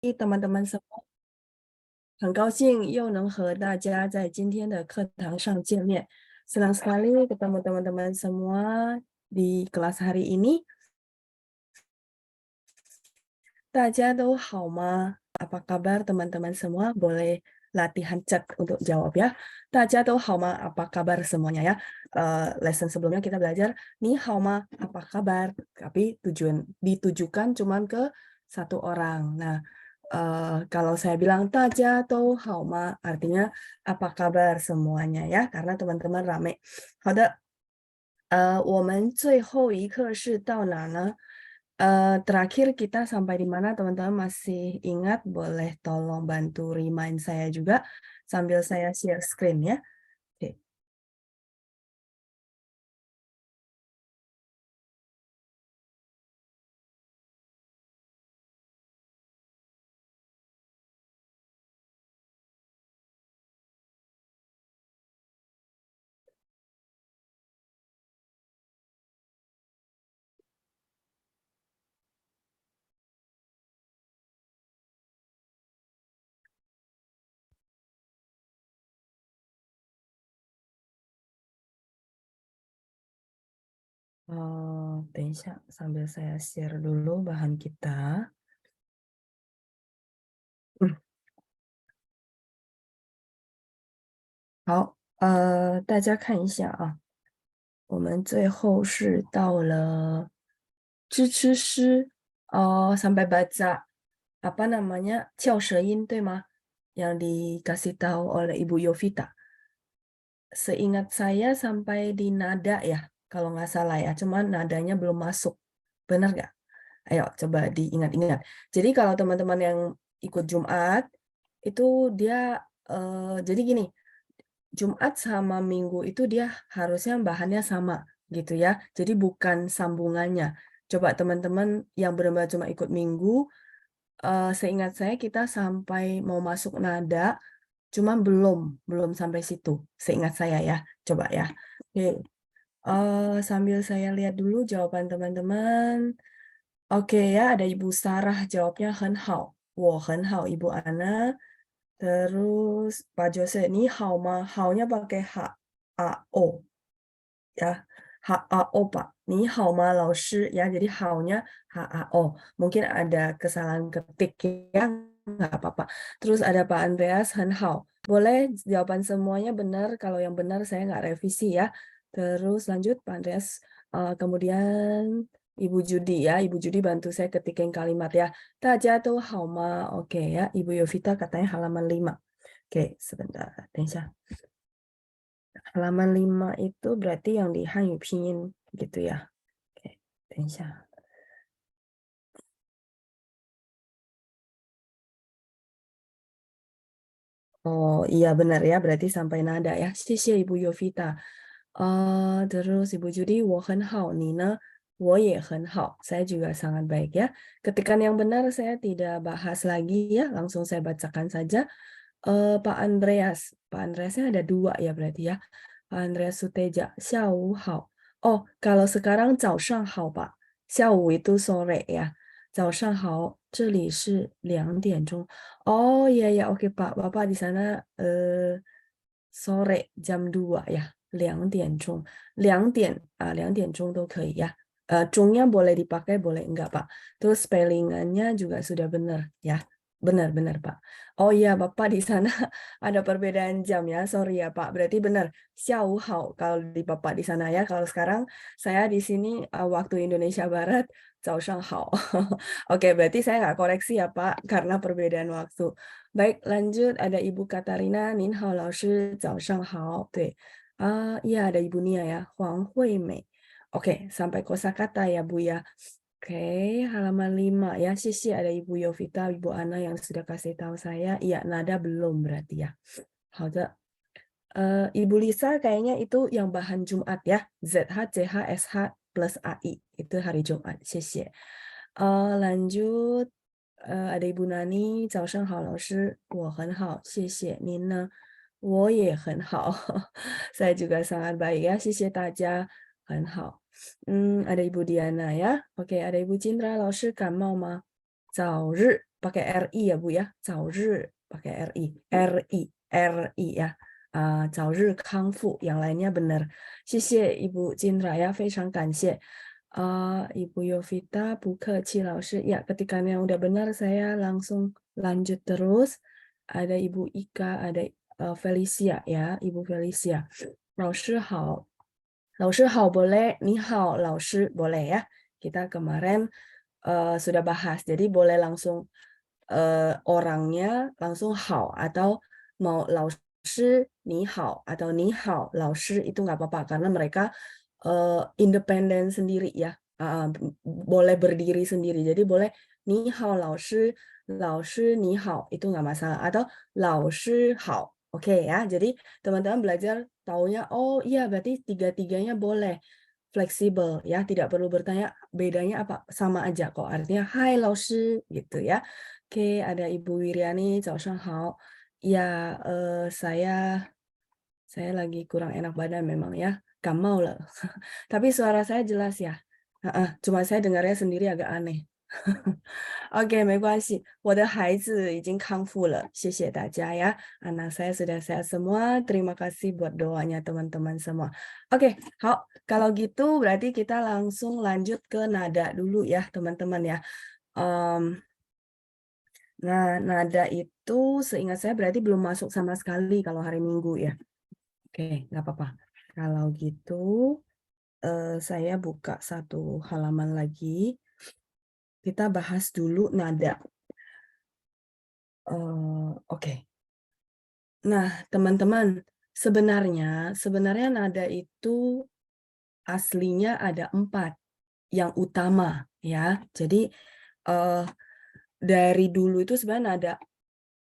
teman-teman semua，很高兴又能和大家在今天的课堂上见面。Senang sekali ketemu teman-teman semua di kelas hari ini. 大家都好吗？Apa kabar teman-teman semua? Boleh latihan chat untuk jawab ya. 大家都好吗？Apa kabar semuanya ya? Lesson sebelumnya kita belajar ni hao ma, apa kabar? Tapi ditujukan cuman ke satu orang. Nah, kalau saya bilang 大家都好吗 artinya apa kabar semuanya ya, karena teman-teman rame. 好的，我们最后一课是到哪呢？terakhir kita sampai di mana teman-teman masih ingat? Boleh tolong bantu remind saya juga sambil saya share screen ya. Oke. Oh, 等一下 sambil saya share dulu bahan kita. 好，大家看一下啊，我们最后是到了支持诗sampai baca apa namanya 翘舌音对吗？ yang dikasih tahu oleh Ibu Yovita. Seingat saya sampai di nada ya, kalau nggak salah ya, cuman nadanya belum masuk. Benar nggak? Ayo coba diingat-ingat. Jadi kalau teman-teman yang ikut Jumat, itu dia, jadi gini, Jumat sama Minggu itu dia harusnya bahannya sama gitu ya. Jadi bukan sambungannya. Coba teman-teman yang benar-benar cuma ikut Minggu, seingat saya kita sampai mau masuk nada, cuman belum sampai situ, seingat saya ya. Coba ya. Oke, sambil saya lihat dulu jawaban teman-teman. Oke ya, ada Ibu Sarah jawabnya 很好，我很好 Ibu Ana. Terus Pak Jose, ni hao ma? Hao-nya pakai H, A, O. Ya, H, A, O Pak. Ni hao ma laoshi ya, jadi hao-nya H, A, O. Mungkin ada kesalahan ketik ya, nggak apa-apa. Terus ada Pak Andreas, 很好. Boleh jawaban semuanya benar, kalau yang benar saya nggak revisi ya. Terus lanjut Pak Andreas, kemudian Ibu Judi ya, Ibu Judi bantu saya ketikin kalimat ya. 大家都好吗? Oke ya, Ibu Yovita katanya halaman 5. Oke, sebentar, 等一下. Halaman 5 itu berarti yang di Hanyu Pinyin gitu ya. Oke, 等一下. Oh iya benar ya, berarti sampai nada ya. 谢谢 Ibu Yovita. Terus Ibu Judi, 我很好, Nina, 我也很好. Saya juga sangat baik ya. Ketikan yang benar saya tidak bahas lagi ya, langsung saya bacakan saja. Pak Andreas, Pak Andreasnya ada 2 ya berarti ya. Pak Andreas Suteja, 下午好. Oh, kalau sekarang 早上好 Pak. 下午 itu sore ya. 早上好, 这里是2点钟. Oh iya ya, oke Pak. Bapak di sana sore jam 2 ya. 2点钟. 2点钟都可以ya. Zhongnya boleh dipakai, boleh enggak Pak. Terus spellingannya juga sudah benar ya. Benar-benar Pak. Oh iya, Bapak di sana ada perbedaan jam ya. Sorry ya Pak. Berarti benar. 下午好 kalau di Bapak di sana ya. Kalau sekarang saya di sini waktu Indonesia Barat 早上好. Oke, berarti saya nggak koreksi ya Pak karena perbedaan waktu. Baik, lanjut ada Ibu Katarina. 您好 老师早上好. 对. Iya ada Ibu Nia ya. Huang Hui Mei. Oke, sampai kosakata ya Bu ya. Oke, halaman 5 ya. Sisi ada Ibu Yovita, Ibu Ana yang sudah kasih tahu saya. Iya, nada belum berarti ya. 好的. Ibu Lisa kayaknya itu yang bahan Jumat ya. ZH, CH, SH plus AI. Itu hari Jumat. 谢谢. Lanjut. Ada Ibu Nani. 早上好老师，我很好，谢谢您呢。我也很好. Saya juga sangat baik ya. 谢谢大家，很好. ada Ibu Diana ya. Oke, ada Ibu Cindra, 老师感冒吗？早日 pakai RI ya Bu ya, 早日 pakai RI ya. 早日康复, yang lainnya benar. 谢谢 Ibu Cindra ya, 非常感谢. Ibu Yovita, 不客气老师. Ya, ketika yang udah benar saya langsung lanjut terus. Ada Ibu Ika, ada Felicia ya, Ibu Felicia. 老师好. 老师好 boleh, 你好老师 boleh ya. Kita kemarin sudah bahas, jadi boleh langsung orangnya langsung hao atau mau 老师你好 atau 你好老师itu nggak apa-apa karena mereka independen sendiri ya. Boleh berdiri sendiri, jadi boleh 你好老师你好itu nggak masalah atau 老师好. Oke ya, jadi teman-teman belajar taunya, oh iya berarti tiga-tiganya boleh fleksibel ya, tidak perlu bertanya bedanya apa, sama aja kok, artinya hai 老师 gitu ya. Oke, ada Ibu Wiriani, 早上好. Ya, saya lagi kurang enak badan memang ya, kamau lah. Tapi suara saya jelas ya. Cuma saya dengarnya sendiri agak aneh. Oke, 没关系，我的孩子已经康复了，谢谢大家ya. Anak saya sudah sehat semua. Terima kasih buat doanya teman-teman semua. Oke, kalau gitu berarti kita langsung lanjut ke nada dulu ya teman-teman ya. Nah, nada itu seingat saya berarti belum masuk sama sekali kalau hari Minggu ya. Oke, nggak apa-apa. Kalau gitu, saya buka satu halaman lagi. Kita bahas dulu nada. Oke. Nah, teman-teman, sebenarnya nada itu aslinya ada 4 yang utama ya. Jadi dari dulu itu sebenarnya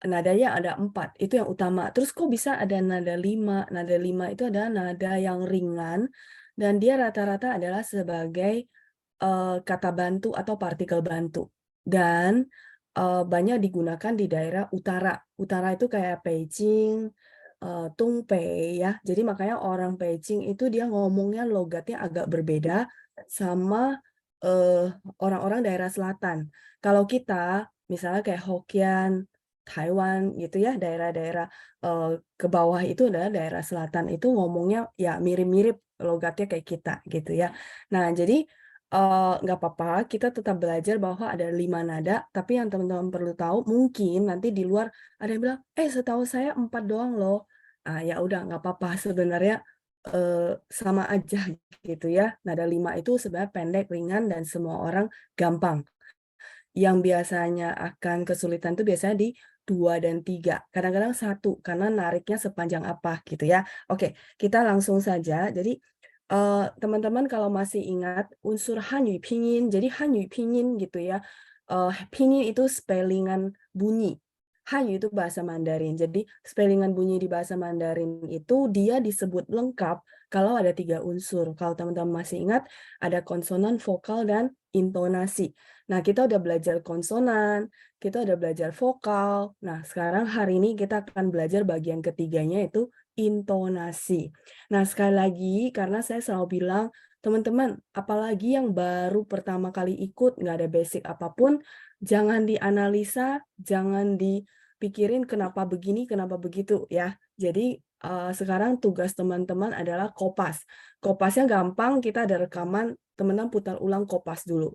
nadanya ada 4, itu yang utama. Terus kok bisa ada nada 5? Nada 5 itu adalah nada yang ringan dan dia rata-rata adalah sebagai kata bantu atau partikel bantu. Dan banyak digunakan di daerah utara. Utara itu kayak Beijing, Tungpei ya. Jadi makanya orang Beijing itu dia ngomongnya logatnya agak berbeda sama orang-orang daerah selatan. Kalau kita misalnya kayak Hokkien, Taiwan gitu ya, daerah-daerah ke bawah itu adalah daerah selatan itu ngomongnya ya mirip-mirip logatnya kayak kita gitu ya. Nah, jadi nggak apa-apa, kita tetap belajar bahwa ada 5 nada, tapi yang teman-teman perlu tahu mungkin nanti di luar ada yang bilang, setahu saya 4 doang loh. Ya udah nggak apa-apa, sebenarnya sama aja gitu ya. Nada 5 itu sebenarnya pendek, ringan, dan semua orang gampang. Yang biasanya akan kesulitan itu biasanya di 2 dan 3. Kadang-kadang 1, karena nariknya sepanjang apa gitu ya. Oke, kita langsung saja. Jadi teman-teman kalau masih ingat unsur Hanyu Pinyin, jadi Hanyu Pinyin gitu ya. Pinyin itu spellingan bunyi. Hanyu itu bahasa Mandarin. Jadi spellingan bunyi di bahasa Mandarin itu dia disebut lengkap kalau ada 3 unsur. Kalau teman-teman masih ingat ada konsonan, vokal, dan intonasi. Nah, kita udah belajar konsonan, kita udah belajar vokal. Nah, sekarang hari ini kita akan belajar bagian ketiganya yaitu intonasi. Nah, sekali lagi, karena saya selalu bilang, teman-teman, apalagi yang baru pertama kali ikut, nggak ada basic apapun, jangan dianalisa, jangan dipikirin kenapa begini, kenapa begitu, ya. Jadi, sekarang tugas teman-teman adalah kopas. Kopasnya gampang, kita ada rekaman, teman-teman putar ulang kopas dulu.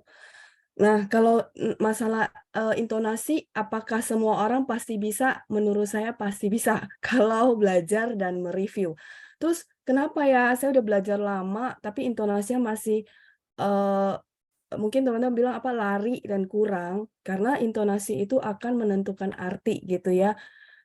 Nah, kalau masalah intonasi, apakah semua orang pasti bisa? Menurut saya pasti bisa, kalau belajar dan mereview. Terus kenapa ya, saya udah belajar lama, tapi intonasinya masih, mungkin teman-teman bilang apa, lari dan kurang, karena intonasi itu akan menentukan arti gitu ya.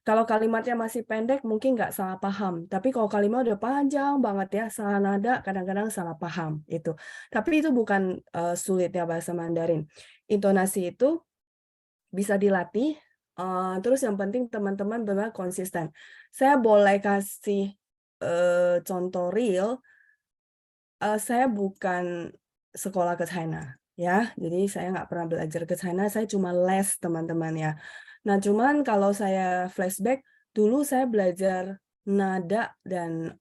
Kalau kalimatnya masih pendek mungkin nggak salah paham, tapi kalau kalimat udah panjang banget ya, salah nada, kadang-kadang salah paham, itu. Tapi itu bukan, sulitnya bahasa Mandarin. Intonasi itu bisa dilatih, terus yang penting teman-teman benar konsisten. Saya boleh kasih, contoh real, saya bukan sekolah ke China, ya. Jadi saya nggak pernah belajar ke China, saya cuma les, teman-teman ya. Nah, cuman kalau saya flashback, dulu saya belajar nada dan,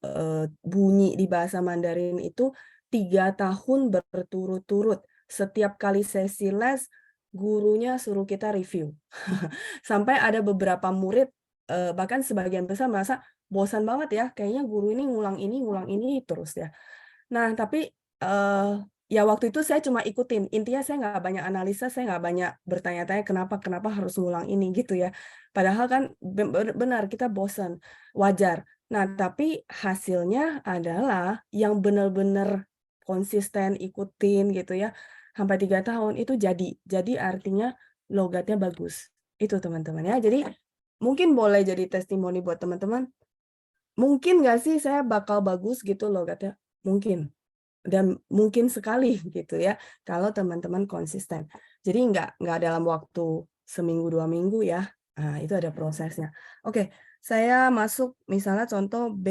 bunyi di bahasa Mandarin itu 3 tahun berturut-turut. Setiap kali sesi les, gurunya suruh kita review. Sampai ada beberapa murid, bahkan sebagian besar merasa bosan banget ya, kayaknya guru ini ngulang ini terus ya. Nah, tapi, ya waktu itu saya cuma ikutin, intinya saya nggak banyak analisa, saya nggak banyak bertanya-tanya kenapa kenapa harus ngulang ini gitu ya. Padahal kan benar kita bosan, wajar. Nah, tapi hasilnya adalah yang benar-benar konsisten ikutin gitu ya, sampai 3 tahun itu jadi. Jadi artinya logatnya bagus. Itu teman-teman ya. Jadi mungkin boleh jadi testimoni buat teman-teman, mungkin nggak sih saya bakal bagus gitu logatnya? Mungkin. Dan mungkin sekali gitu ya, kalau teman-teman konsisten. Jadi nggak dalam waktu seminggu, 2 minggu ya, itu ada prosesnya. Oke, saya masuk misalnya contoh B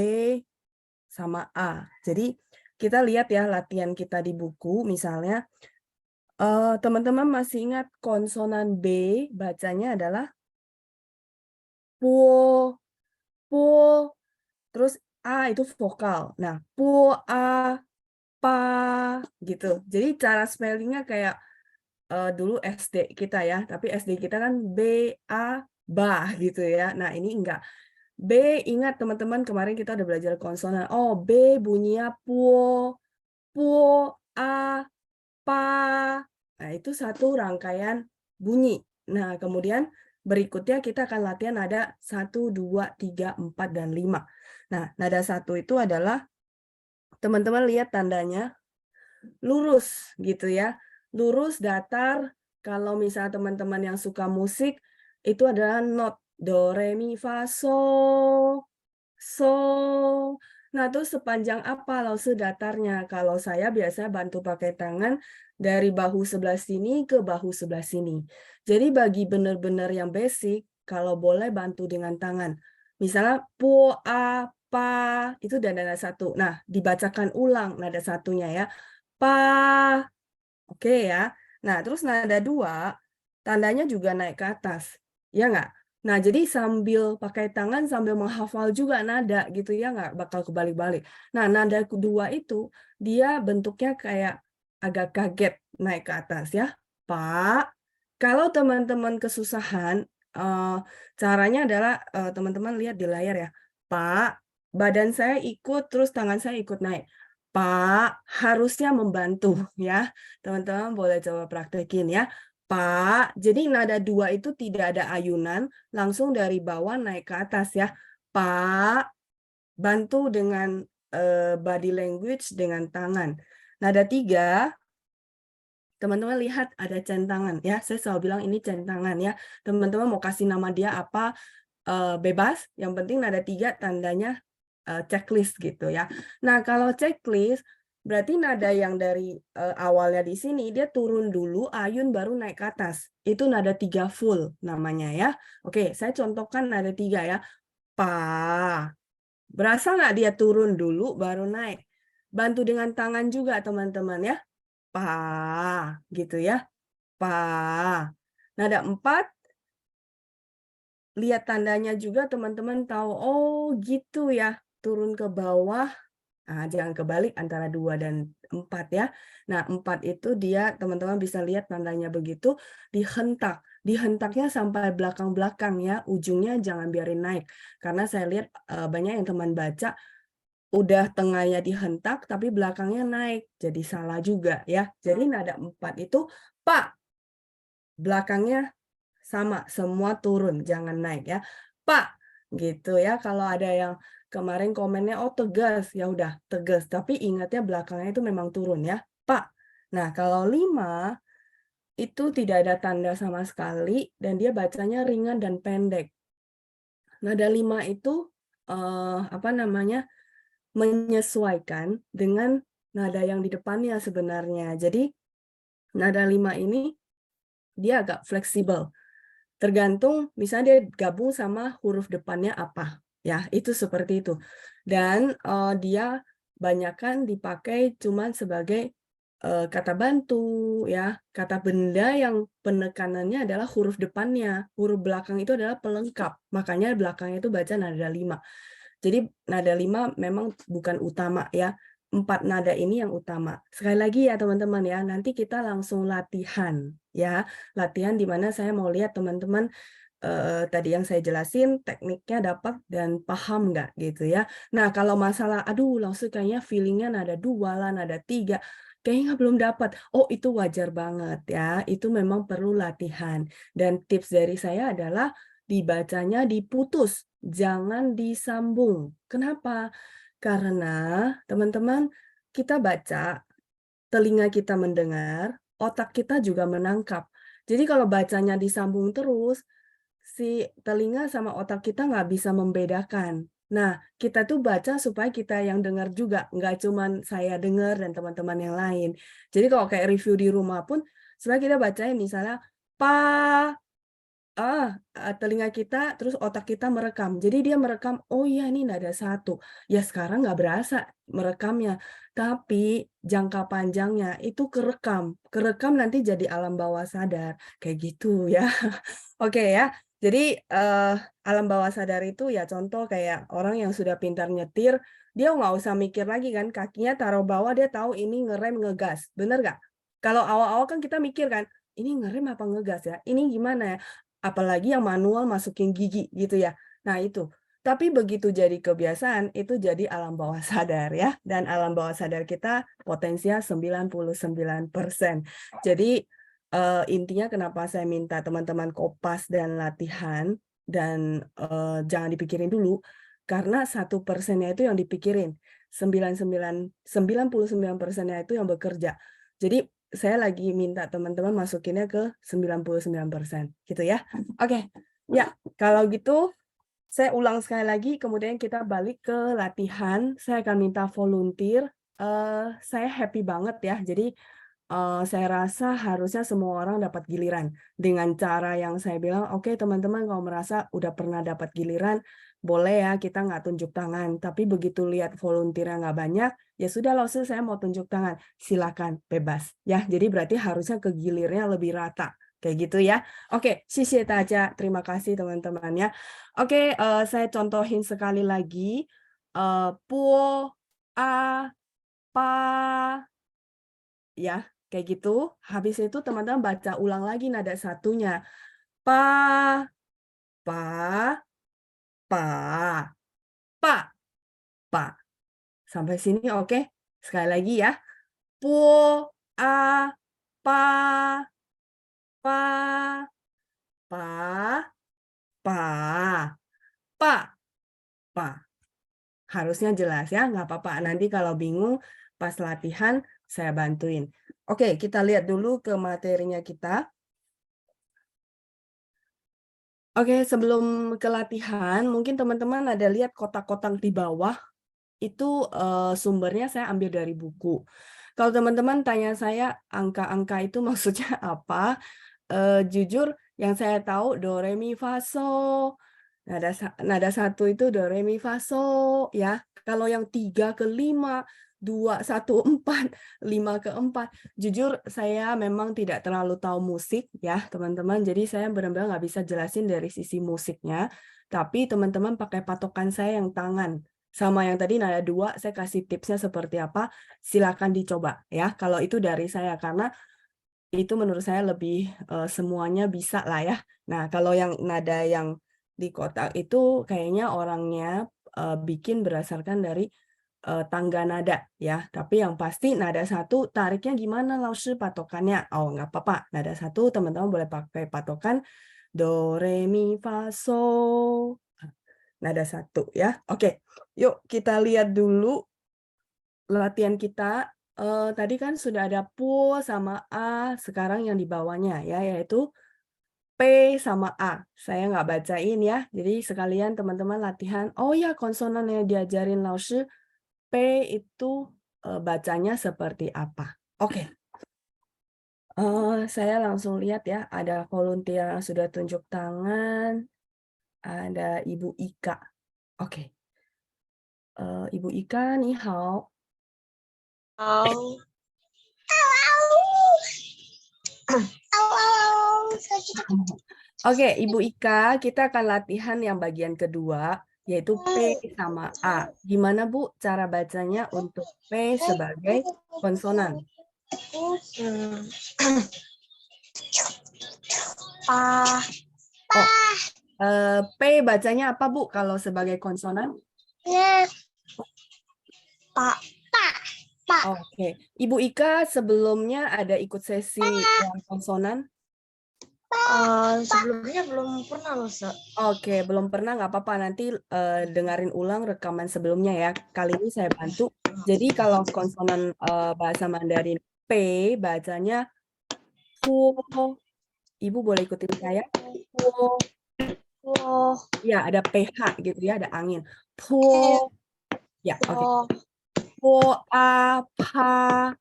sama A. Jadi kita lihat ya latihan kita di buku misalnya, teman-teman masih ingat konsonan B bacanya adalah puo, puo, terus A itu vokal. Nah, puo, A, pa, gitu. Jadi cara spelling-nya kayak, dulu SD kita ya, tapi SD kita kan B, A, ba gitu ya. Nah ini enggak. B ingat teman-teman kemarin kita udah belajar konsonan. Oh B bunyinya puo, puo, A, pa. Nah itu satu rangkaian bunyi. Nah kemudian berikutnya kita akan latihan nada 1, 2, 3, 4, dan 5. Nah nada 1 itu adalah teman-teman lihat tandanya lurus gitu ya. Lurus, datar, kalau misalnya teman-teman yang suka musik, itu adalah not do, re, mi, fa, so. Nah, terus sepanjang apa lause datarnya? Kalau saya biasanya bantu pakai tangan dari bahu sebelah sini ke bahu sebelah sini. Jadi bagi benar-benar yang basic, kalau boleh bantu dengan tangan. Misalnya po, a, pa, itu dan nada satu. Nah, dibacakan ulang nada satunya ya. Pa, oke ya. Nah, terus nada 2 tandanya juga naik ke atas, ya nggak? Nah, jadi sambil pakai tangan, sambil menghafal juga nada gitu ya, nggak bakal kebalik-balik. Nah, nada kedua itu, dia bentuknya kayak agak kaget naik ke atas ya. Pak, kalau teman-teman kesusahan, caranya adalah, teman-teman lihat di layar ya. Pak, badan saya ikut, terus tangan saya ikut naik. Pak, harusnya membantu ya. Teman-teman boleh coba praktekin ya. Pak, jadi nada 2 itu tidak ada ayunan, langsung dari bawah naik ke atas ya. Pak, bantu dengan body language dengan tangan. Nada 3, teman-teman lihat ada centangan ya. Saya selalu bilang ini centangan ya. Teman-teman mau kasih nama dia apa, bebas, yang penting nada 3 tandanya checklist gitu ya. Nah, kalau checklist berarti nada yang dari awalnya di sini dia turun dulu, ayun baru naik ke atas. Itu nada 3 full namanya ya. Oke, saya contohkan nada 3 ya. Pa. Berasa nggak dia turun dulu baru naik? Bantu dengan tangan juga teman-teman ya. Pa, gitu ya. Pa. Nada 4 lihat tandanya juga teman-teman tahu, oh gitu ya, turun ke bawah. Jangan kebalik antara 2 dan 4 ya. Nah 4 itu dia teman-teman bisa lihat tandanya begitu, dihentak. Dihentaknya sampai belakang-belakang ya, ujungnya jangan biarin naik. Karena saya lihat, banyak yang teman baca, udah tengahnya dihentak tapi belakangnya naik, jadi salah juga ya. Jadi nada 4 itu, Pak, belakangnya sama, semua turun, jangan naik ya. Pak, gitu ya. Kalau ada yang kemarin komennya, oh tegas, ya udah tegas. Tapi ingatnya belakangnya itu memang turun ya. Pak. Nah, kalau 5 itu tidak ada tanda sama sekali dan dia bacanya ringan dan pendek. Nada 5 itu apa namanya? Menyesuaikan dengan nada yang di depannya sebenarnya. Jadi nada 5 ini dia agak fleksibel. Tergantung misalnya dia gabung sama huruf depannya apa, ya itu seperti itu. Dan, dia banyakan dipakai cuman sebagai, kata bantu ya, kata benda yang penekanannya adalah huruf depannya, huruf belakang itu adalah pelengkap, makanya belakangnya itu baca nada 5. Jadi nada 5 memang bukan utama ya, 4 nada ini yang utama. Sekali lagi ya teman-teman ya, nanti kita langsung latihan ya. Latihan di mana saya mau lihat teman-teman tadi yang saya jelasin tekniknya dapat dan paham nggak gitu ya. Nah kalau masalah, aduh langsung kayaknya feelingnya nada 2 lah, nada 3, kayaknya belum dapat. Oh itu wajar banget ya, itu memang perlu latihan. Dan tips dari saya adalah dibacanya diputus, jangan disambung. Kenapa? Karena teman-teman kita baca, telinga kita mendengar, otak kita juga menangkap. Jadi kalau bacanya disambung terus, si telinga sama otak kita nggak bisa membedakan. Nah, kita tuh baca supaya kita yang dengar juga, nggak cuman saya dengar dan teman-teman yang lain. Jadi kalau kayak review di rumah pun, sebenarnya kita bacain misalnya, pa, telinga kita, terus otak kita merekam. Jadi dia merekam, "Oh iya ini nada 1." Ya sekarang nggak berasa merekamnya, tapi jangka panjangnya itu kerekam. Kerekam nanti jadi alam bawah sadar, kayak gitu ya. Oke ya, jadi, alam bawah sadar itu ya contoh kayak orang yang sudah pintar nyetir, dia nggak usah mikir lagi kan, kakinya taruh bawah dia tahu ini ngerem, ngegas, bener nggak? Kalau awal-awal kan kita mikir kan, "Ini ngerem apa ngegas ya? Ini gimana ya?" Apalagi yang manual masukin gigi gitu ya. Nah itu, tapi begitu jadi kebiasaan, itu jadi alam bawah sadar ya, dan alam bawah sadar kita potensial 99%. Jadi, intinya kenapa saya minta teman-teman kopas dan latihan dan, jangan dipikirin dulu, karena 1%-nya itu yang dipikirin, 99% itu yang bekerja. Jadi saya lagi minta teman-teman masukinnya ke 99% gitu ya. Oke, ya kalau gitu saya ulang sekali lagi, kemudian kita balik ke latihan. Saya akan minta volunteer. Saya happy banget ya. Jadi saya rasa harusnya semua orang dapat giliran. Dengan cara yang saya bilang, "Oke teman-teman kalau merasa udah pernah dapat giliran, boleh ya kita nggak tunjuk tangan. Tapi begitu lihat volunteer-nya nggak banyak, ya sudah loh saya mau tunjuk tangan. Silakan, bebas." Ya, jadi berarti harusnya kegilirnya lebih rata. Kayak gitu ya. Oke, 谢谢大家. Terima kasih teman-teman ya. Oke, saya contohin sekali lagi. Po, a, pa, ya, kayak gitu. Habis itu teman-teman baca ulang lagi nada satunya. Pa, pa, pa, pa, pa. Sampai sini oke? Sekali lagi ya. Po, a, pa, pa, pa, pa, pa, pa. Harusnya jelas ya, nggak apa-apa. Nanti kalau bingung pas latihan saya bantuin. Oke, kita lihat dulu ke materinya kita. Oke, sebelum ke latihan, mungkin teman-teman ada lihat kotak-kotak di bawah, itu, sumbernya saya ambil dari buku. Kalau teman-teman tanya saya, angka-angka itu maksudnya apa? Jujur yang saya tahu do, re, mi, fa, so. Nada 1 itu do, re, mi, fa, so, ya. Kalau yang 3 ke 5, 2, 1, 4, 5 ke 4, jujur saya memang tidak terlalu tahu musik ya, teman-teman. Jadi saya benar-benar nggak bisa jelasin dari sisi musiknya, tapi teman-teman pakai patokan saya yang tangan. Sama yang tadi nada 2, saya kasih tipsnya seperti apa, silakan dicoba ya. Kalau itu dari saya, karena itu menurut saya lebih, semuanya bisa lah ya. Nah, kalau yang nada yang di kotak itu kayaknya orangnya, bikin berdasarkan dari, tangga nada ya. Tapi yang pasti nada 1 tariknya gimana Laoshi patokannya? Oh, nggak apa-apa, nada 1 teman-teman boleh pakai patokan do, re, mi, fa, so. Nada 1 ya. Oke, yuk kita lihat dulu latihan kita. Tadi kan sudah ada pu sama a, sekarang yang di bawahnya ya, yaitu p sama a. Saya nggak bacain ya, jadi sekalian teman-teman latihan. Oh ya, konsonan yang diajarin Laoshi, p itu, bacanya seperti apa. Oke, saya langsung lihat ya, ada volunteer yang sudah tunjuk tangan, ada Ibu Ika. Oke, Ibu Ika, ni hao. 好，Oke, Ibu Ika, kita akan latihan yang bagian kedua. yaitu P sama A. Gimana Bu cara bacanya untuk P sebagai konsonan? Pa. Oh, P bacanya apa Bu kalau sebagai konsonan? Pa. Oke, Ibu Ika sebelumnya ada ikut sesi yang konsonan? Sebelumnya belum pernah loh, Se. Oke, belum pernah nggak apa-apa. Nanti dengerin ulang rekaman sebelumnya ya. Kali ini saya bantu. Jadi kalau konsonan bahasa Mandarin P bacanya puo. Ibu boleh ikutin saya. Puo. Oh, Ya, ada PH gitu ya, ada angin. Puo. Ya, oke. oh, Puo a pa.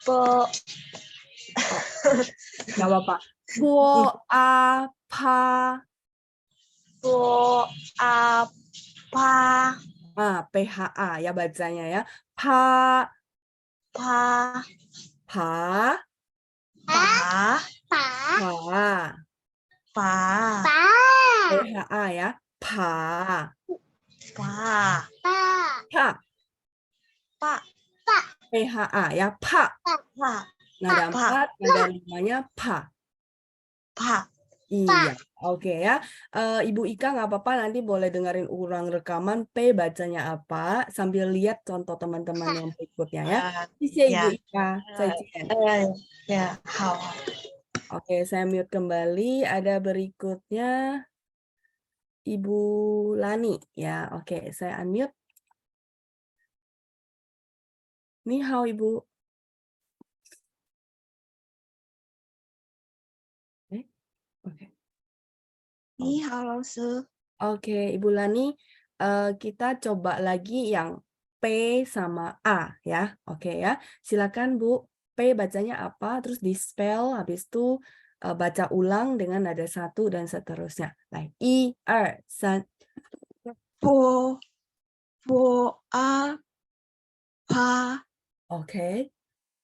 po, Oh, nggak apa-apa. Puo a pa. po, apa, PHA ya bacanya ya. Pa, pa, pa, pa, pa. pa, PHA ya. Pa. pa, Pa. pa, PHA ya. Pa. pa, Nada pa, 4, nada 5-nya pa. pa. Iya, oke ya. Ibu Ika nggak apa-apa, nanti boleh dengerin ulang rekaman P bacanya apa, sambil lihat contoh teman-teman yang berikutnya ya. Bisa Ibu Ya, Ika, Zaijian. ya, hao. Oke, saya mute kembali. Ada berikutnya Ibu Lani ya. Oke, saya unmute. Ni hao Ibu. Oke. Ni hao, Lao Sư. Oke, Ibu Lani, kita coba lagi yang P sama A ya. Oke ya. Silakan Bu, P bacanya apa, terus di spell, habis itu baca ulang dengan nada 1 dan seterusnya. Baik, 1, 2, 3. Po, po, a, pa, Oke.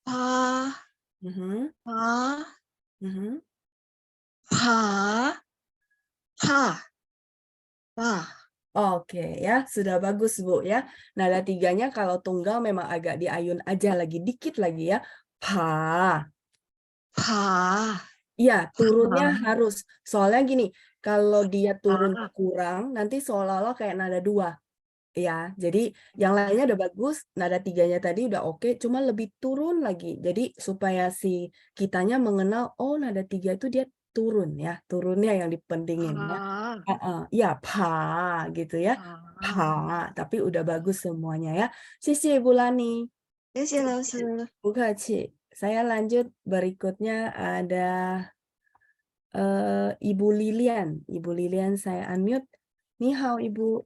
pa, Mhm, pa, mhm. pa, pa, pa. Oke ya, sudah bagus Bu ya. Nada 3-nya kalau tunggal memang agak diayun aja lagi, dikit lagi ya. Pa. Pa, Iya, turunnya pa, harus. Soalnya gini, kalau dia turun pa. kurang, nanti seolah-olah kayak nada 2. Ya, jadi yang lainnya udah bagus, nada 3-nya tadi udah oke, cuma lebih turun lagi. Jadi supaya si kitanya mengenal, oh nada 3 itu dia turun ya, turunnya yang dipentingin ya. Pa, Iya, pa gitu ya. Pa, pa. tapi udah bagus semuanya ya. Sisi Ibu Lani. 谢谢老师。Bukaci. Saya lanjut berikutnya ada Ibu Lilian. Ibu Lilian saya unmute. Ni hao Ibu.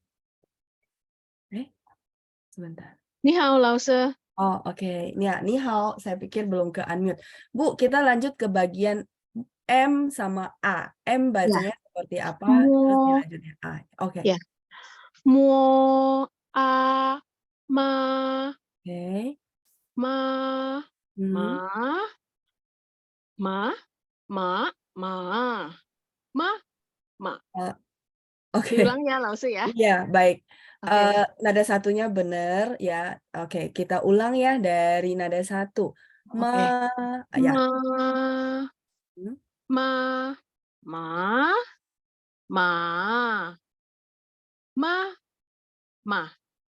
Sebentar. 你好，老师。 Oh, oke. Ya, ni hao. Saya pikir belum ke unmute. Bu, kita lanjut ke bagian M sama A. M Ya, bacanya seperti apa? Terus mo, dilanjutnya A. Oke. ya, mo, a, ma, Oke. ma, ma, Mhm. ma, ma, ma, ma, ma. Oke. Diulang ya, 老师 ya. Iya, baik. Oke. Nada satunya benar ya. Oke, kita ulang ya dari nada 1. Ma, Oke. ya. Ma, Hmm. ma, ma, ma, ma, ma.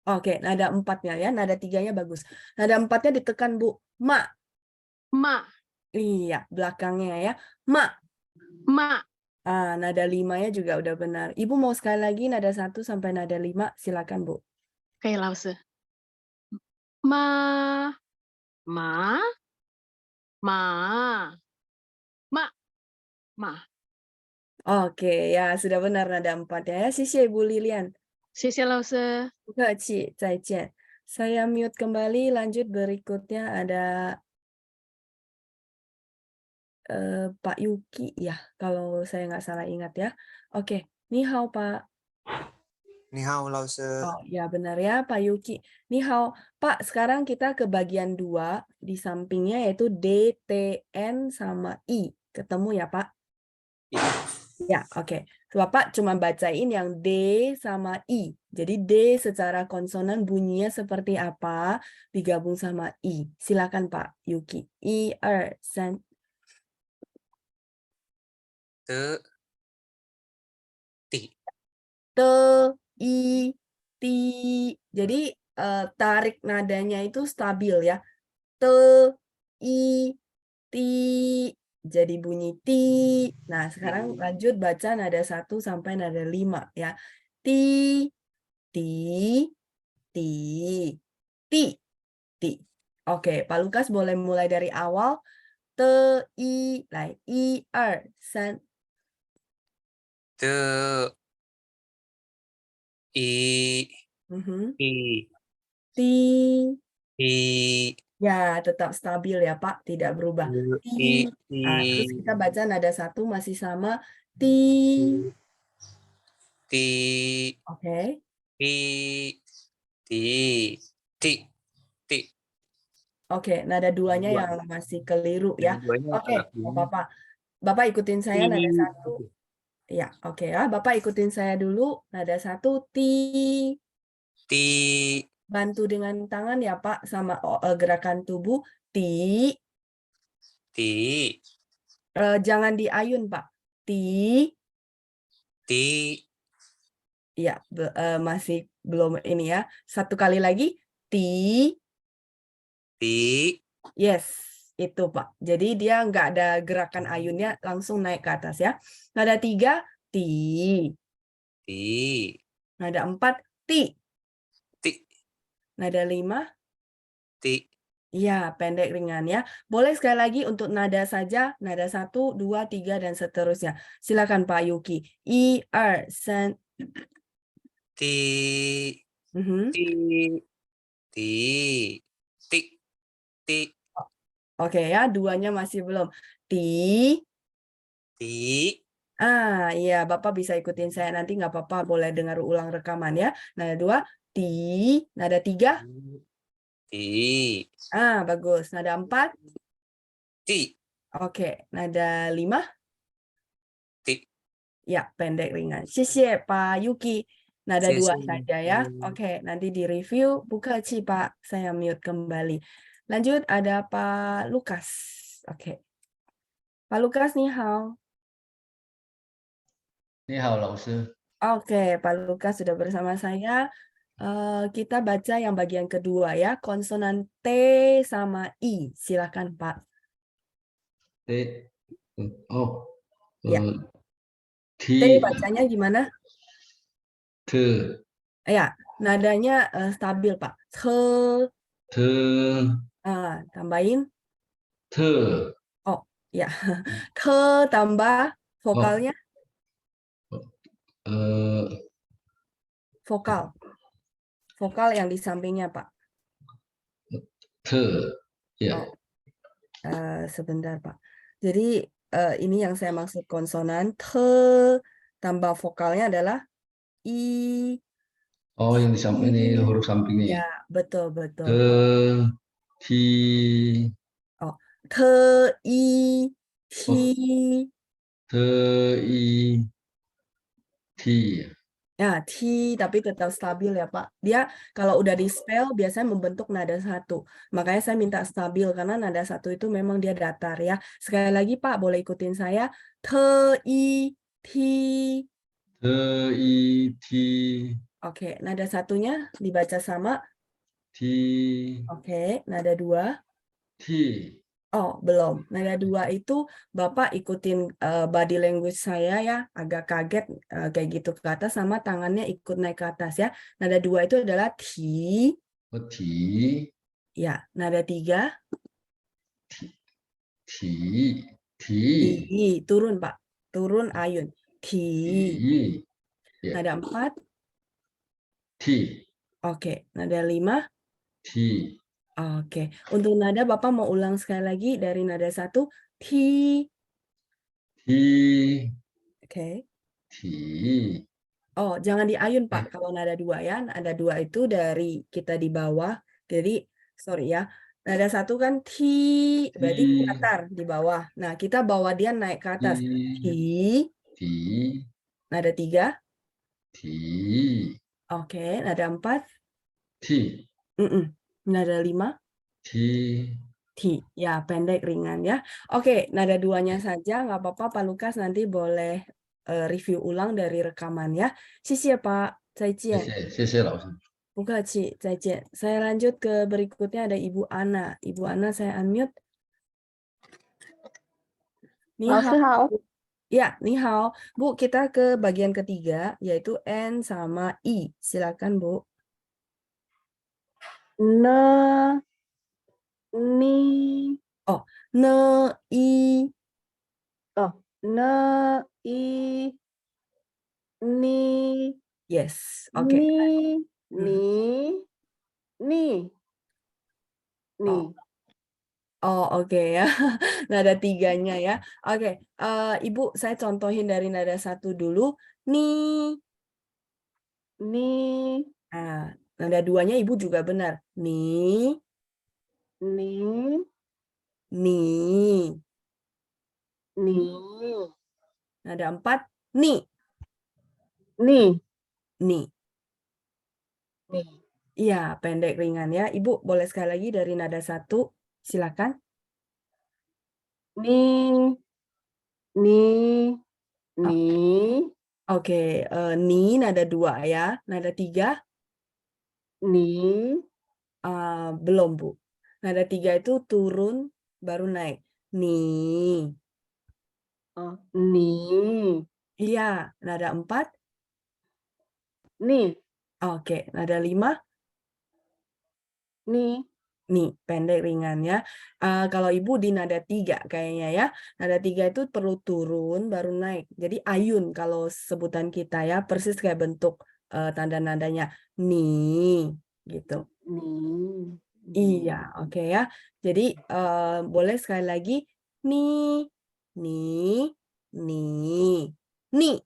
Oke, nada 4-nya ya. Nada 3-nya bagus. Nada 4-nya ditekan, Bu. Ma. Ma, Iya, belakangnya ya. Ma. ma. Nada 5-nya juga udah benar. Ibu mau sekali lagi nada 1 sampai nada 5, silakan Bu. Oke, 老师. Ma, ma, ma, ma, ma. Oke, ya sudah benar nada 4-nya ya. Sisi Ibu Lilian. 谢谢老师。Bukaci, zaijian. Saya mute kembali, lanjut berikutnya ada Pak Yuki ya, kalau saya nggak salah ingat ya. Oke, ni hao Pak. 你好，老师。 Oh ya benar ya Pak Yuki. Ni hao. Pak, sekarang kita ke bagian 2 di sampingnya yaitu D, T, N sama I. Ketemu ya Pak? Ya, oke. Bapak cuma bacain yang D sama I. Jadi D secara konsonan bunyinya seperti apa digabung sama I. Silakan Pak Yuki. I, er, san. Te, ti. Te, I, ti. Jadi tarik nadanya itu stabil ya. Te, I, ti. Jadi bunyi ti. Nah, sekarang lanjut baca nada 1 sampai nada 5 ya. Ti, ti, ti, ti, ti. Oke, Pak Lukas boleh mulai dari awal. Te, I, lai, I, er, san. Te, i, Mhm. i, Ti. i, Ya, tetap stabil ya, Pak. Tidak berubah. Ti. Nah, terus kita baca nada 1 masih sama. Ti. ti, Oke. ti, ti, ti, ti. Oke, nada 2-nya Dua. yang masih keliru Yang ya. duanya Oke, agak nggak bingung. apa-apa. Bapak ikutin saya nada 1. Oke. Ya, oke ya. Bapak ikutin saya dulu. Nada 1, ti. Ti, Bantu dengan tangan ya, Pak, sama gerakan tubuh. Ti. ti, Jangan diayun, Pak. Ti. ti, Ya, masih belum ini ya. Satu kali lagi. Ti. ti, Yes, itu Pak. Jadi dia nggak ada gerakan ayunnya, langsung naik ke atas ya. Nada 3, ti. ti, Nada 4, ti. ti, Nada 5, ti. ya pendek ringan ya. Boleh sekali lagi untuk nada saja, nada 1, 2, 3, dan seterusnya. Silakan Pak Yuki. I, er, san. Ti, Mhm. ti, ti, ti, ti, Oke ya, duanya masih belum. Ti. ti, Iya, Bapak bisa ikutin saya nanti nggak apa-apa, boleh dengar ulang rekaman ya. Nada 2, ti. Nada 3, ti, bagus. Nada 4, ti, oke. Nada 5, ti. ya pendek ringan. Xie Pak Yuki. Nada 2 saja ya. Oke, nanti di review. Buka Ci Pak, saya mute kembali. Lanjut ada Pak Lukas. Oke. Pak Lukas nih hao. 你好，老师。 Oke, Pak Lukas sudah bersama saya. Kita baca yang bagian kedua ya, konsonan T sama I. Silakan Pak. T, oh, Ya. T, T bacanya gimana? T, Ya, nadanya stabil Pak. T, Tambahin. T, Oh, ya. Tambah vokalnya vokal. Vokal yang di sampingnya Pak. T, ya. Oh, sebentar Pak. Jadi ini yang saya maksud konsonan. Tambah vokalnya adalah I. Oh, yang di samping ini huruf sampingnya. Ya, betul T, betul. T, Oh, I, T. T, I, T. Ya, T tapi tetap stabil ya Pak. Dia kalau udah di spell biasanya membentuk nada 1. Makanya saya minta stabil karena nada 1 itu memang dia datar ya. Sekali lagi Pak, boleh ikutin saya. T, I, T. T, I, T, Oke, nada satunya dibaca sama. T, Oke, nada 2. T. Oh, belum. Nada 2 itu Bapak ikutin body language saya ya, agak kaget kayak gitu ke atas sama tangannya ikut naik ke atas ya. Nada 2 itu adalah T. Oh, T, Ya, nada 3, T, T, T. Turun Pak. Turun ayun. T. T, ya. Nada 4. T, Oke, nada 5. T, Oke. Untuk nada Bapak mau ulang sekali lagi dari nada 1. T. T, Oke. T. Oh, jangan diayun Pak kalau nada 2 ya. Nada 2 itu dari kita di bawah. Jadi, sorry ya. Nada 1 kan T, berarti T, datar di bawah. Nah, kita bawa dia naik ke atas. T, T, Ti. Nada 3. Ti. Oke, nada 4. Ti. Nada 5. Ti. Ti. Ya, pendek, ringan ya. Oke, nada 2-nya saja. Nggak apa-apa, Pak Lukas nanti boleh review ulang dari rekaman ya. Xie Pak. 再见。谢谢老师。不客气，再见. Saya lanjut ke berikutnya ada Ibu Ana. Ibu Ana saya unmute. 你好。老师好。 Ya, 你好. Bu, kita ke bagian ketiga, yaitu N sama I. Silakan, Bu. Ne, ni. Oh, ne, I. Oh, ne, I. Ni. Yes, oke. Ni, Hmm. ni. Oh, oke ya. Nada 3-nya ya. Oke, Ibu, saya contohin dari nada 1 dulu. Ni. Nah, nada 2-nya Ibu juga benar. Ni. Nada 4, ni. Ni. Iya, pendek ringan ya. Ibu boleh sekali lagi dari nada 1. Silakan. Ni. Oke, ni nada 2 ya. Nada 3 belum, Bu. Nada 3 itu turun baru naik. Ni. Iya, nada 4. Oke, nada 5. Nih, pendek ringan ya. Kalau Ibu di nada 3 kayaknya ya. Nada 3 itu perlu turun baru naik. Jadi ayun kalau sebutan kita ya, persis kayak bentuk tanda nadanya. Nih, gitu. Iya, oke ya. Jadi boleh sekali lagi. Nih, nih, nih.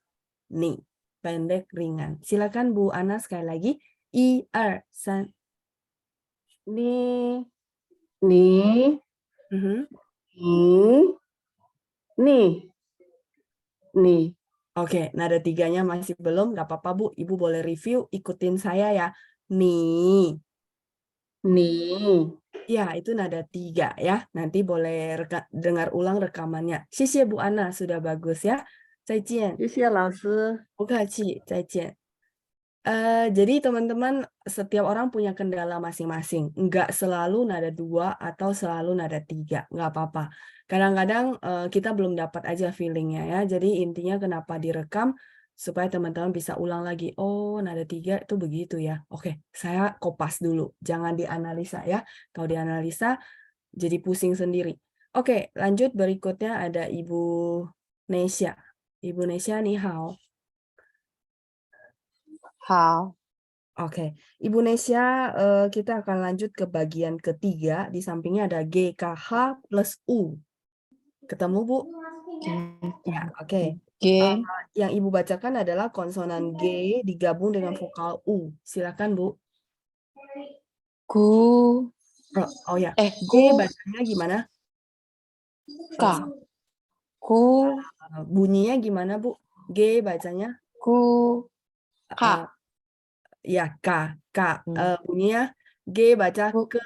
Pendek ringan. Silakan Bu Ana sekali lagi. 1, 2, 3. Oke, nada 3-nya masih belum, nggak apa-apa Bu. Ibu boleh review, ikutin saya ya. Nih. Ya, itu nada 3 ya. Nanti boleh dengar ulang rekamannya. Xie Bu Ana, sudah bagus ya. 再见。谢谢老师。不客气，再见。Jadi teman-teman, setiap orang punya kendala masing-masing. Nggak selalu nada 2 atau selalu nada 3. Nggak apa-apa. Kadang-kadang kita belum dapat aja feelingnya ya. Jadi intinya kenapa direkam, supaya teman-teman bisa ulang lagi. Oh, nada 3 itu begitu ya. Oke, saya kopas dulu. Jangan dianalisa ya. Kalau dianalisa, jadi pusing sendiri. Oke, lanjut berikutnya ada Ibu Nesya. Ibu Nesya, ni hao. 好。 Oke, Ibu Nesya, kita akan lanjut ke bagian ketiga. Di sampingnya ada GKH plus U. Ketemu, Bu? Ya, oke. Yang Ibu bacakan adalah konsonan G digabung dengan vokal U. Silakan, Bu. Ku. Oh ya, G Ku. bacanya gimana? Ka. Ku. Bunyinya gimana, Bu? G bacanya? Ku. Ka. Ya, K. Bunyinya G baca ke.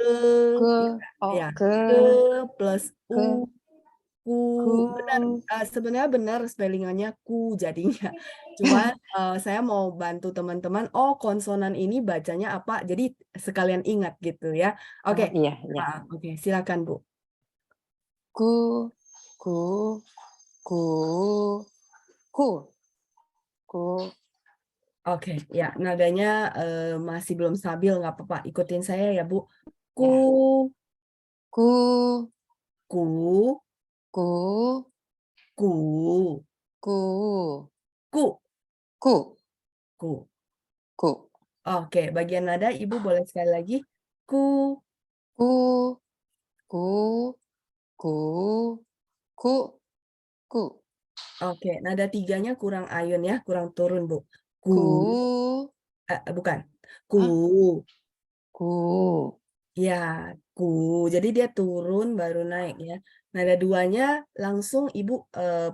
Ya, ke plus U. Benar, sebenarnya benar spellingannya ku jadinya. Cuman saya mau bantu teman-teman. Oh, konsonan ini bacanya apa? Jadi sekalian ingat gitu ya. Oke. Iya. Oke, silakan Bu. Ku. Oke, ya nadanya masih belum stabil, nggak apa-apa. Ikutin saya ya Bu. Ku. Ku. Ku. Ku. Ku. Ku. Ku. Ku. Ku. Ku. Oke, bagian nada Ibu boleh sekali lagi. Ku. Ku. Ku. Ku. Ku. Ku. Oke, nada 3-nya kurang ayun ya, kurang turun Bu. Ku. Bukan. Ku. Ku. Ya, ku. Jadi dia turun baru naik ya. Nada duanya langsung ibu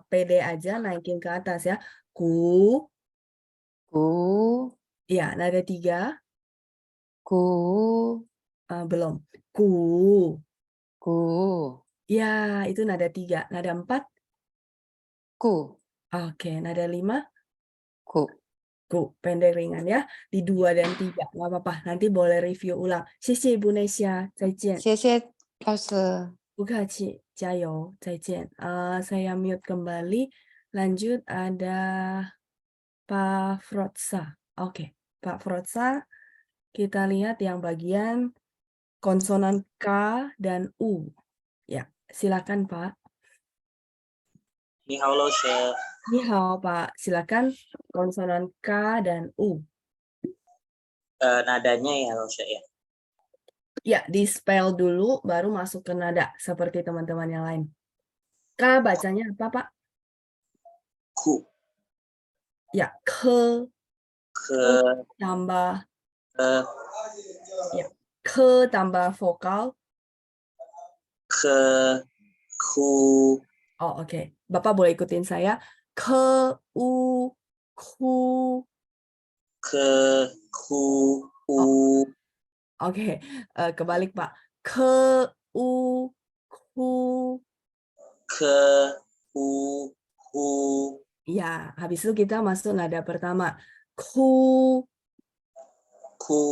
pede aja naikin ke atas ya. Ku. Ku. Ya, nada 3 Ku. belum. Ku. Ku. Ya, itu nada 3. Nada 4. Ku. Oke, nada 5. Ku. Ku. Pendek ringan ya. Di 2 dan 3. Nggak apa-apa. Nanti boleh review ulang. Xie Ibu Nesya. 再见。谢谢老师。不客气，加油，再见. Saya mute kembali. Lanjut ada Pak Frotsa. Oke, Pak Frotsa, kita lihat yang bagian konsonan K dan U. Ya, silakan Pak. 你好，老师。 Ni hao Pak, silakan konsonan K dan U. Nadanya ya, lausnya ya. Ya, di spell dulu, baru masuk ke nada, seperti teman-teman yang lain. K bacanya apa Pak? Ku. Ya, ke Ke. tambah, Ke. ya, ke tambah vokal. Ke. Ku. Oh, oke. Bapak boleh ikutin saya. Ke, u, ku. Ke. Ku. U. Oke, kebalik Pak. Ke, u, ku. Ke. U. Ku. Ya, habis itu kita masuk nada pertama. Ku. Ku.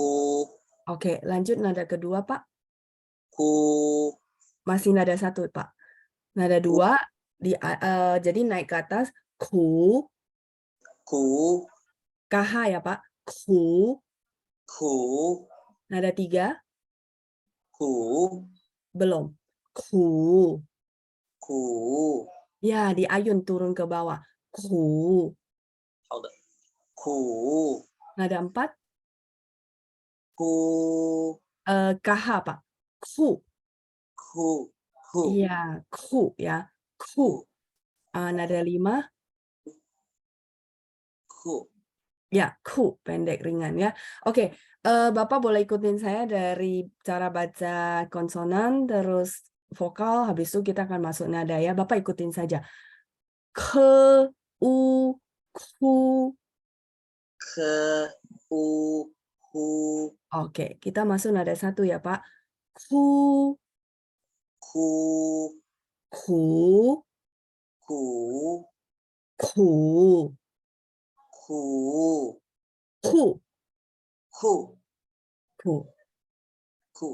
Oke, lanjut nada kedua Pak. Ku. Masih nada 1 Pak. Nada 2, jadi naik ke atas. Ku. Ku. KH ya Pak. Ku. Ku. Nada 3, Ku. belum. Ku. Ku. Ya, diayun turun ke bawah. Ku. 好的。Ku. Nada 4, Ku. KH Pak. Ku. Ku. Ku. Iya, ku ya. Ku. Nada 5, Ku. ya, ku. Pendek, ringan ya. Oke, Bapak boleh ikutin saya dari cara baca konsonan, terus vokal, habis itu kita akan masuk nada ya. Bapak ikutin saja. Ke, u, ku. Ke. U. Ku. Oke, kita masuk nada 1 ya Pak. Ku. Ku. Ku. Ku. Ku. Ku. Ku. Ku. Ku. Ku.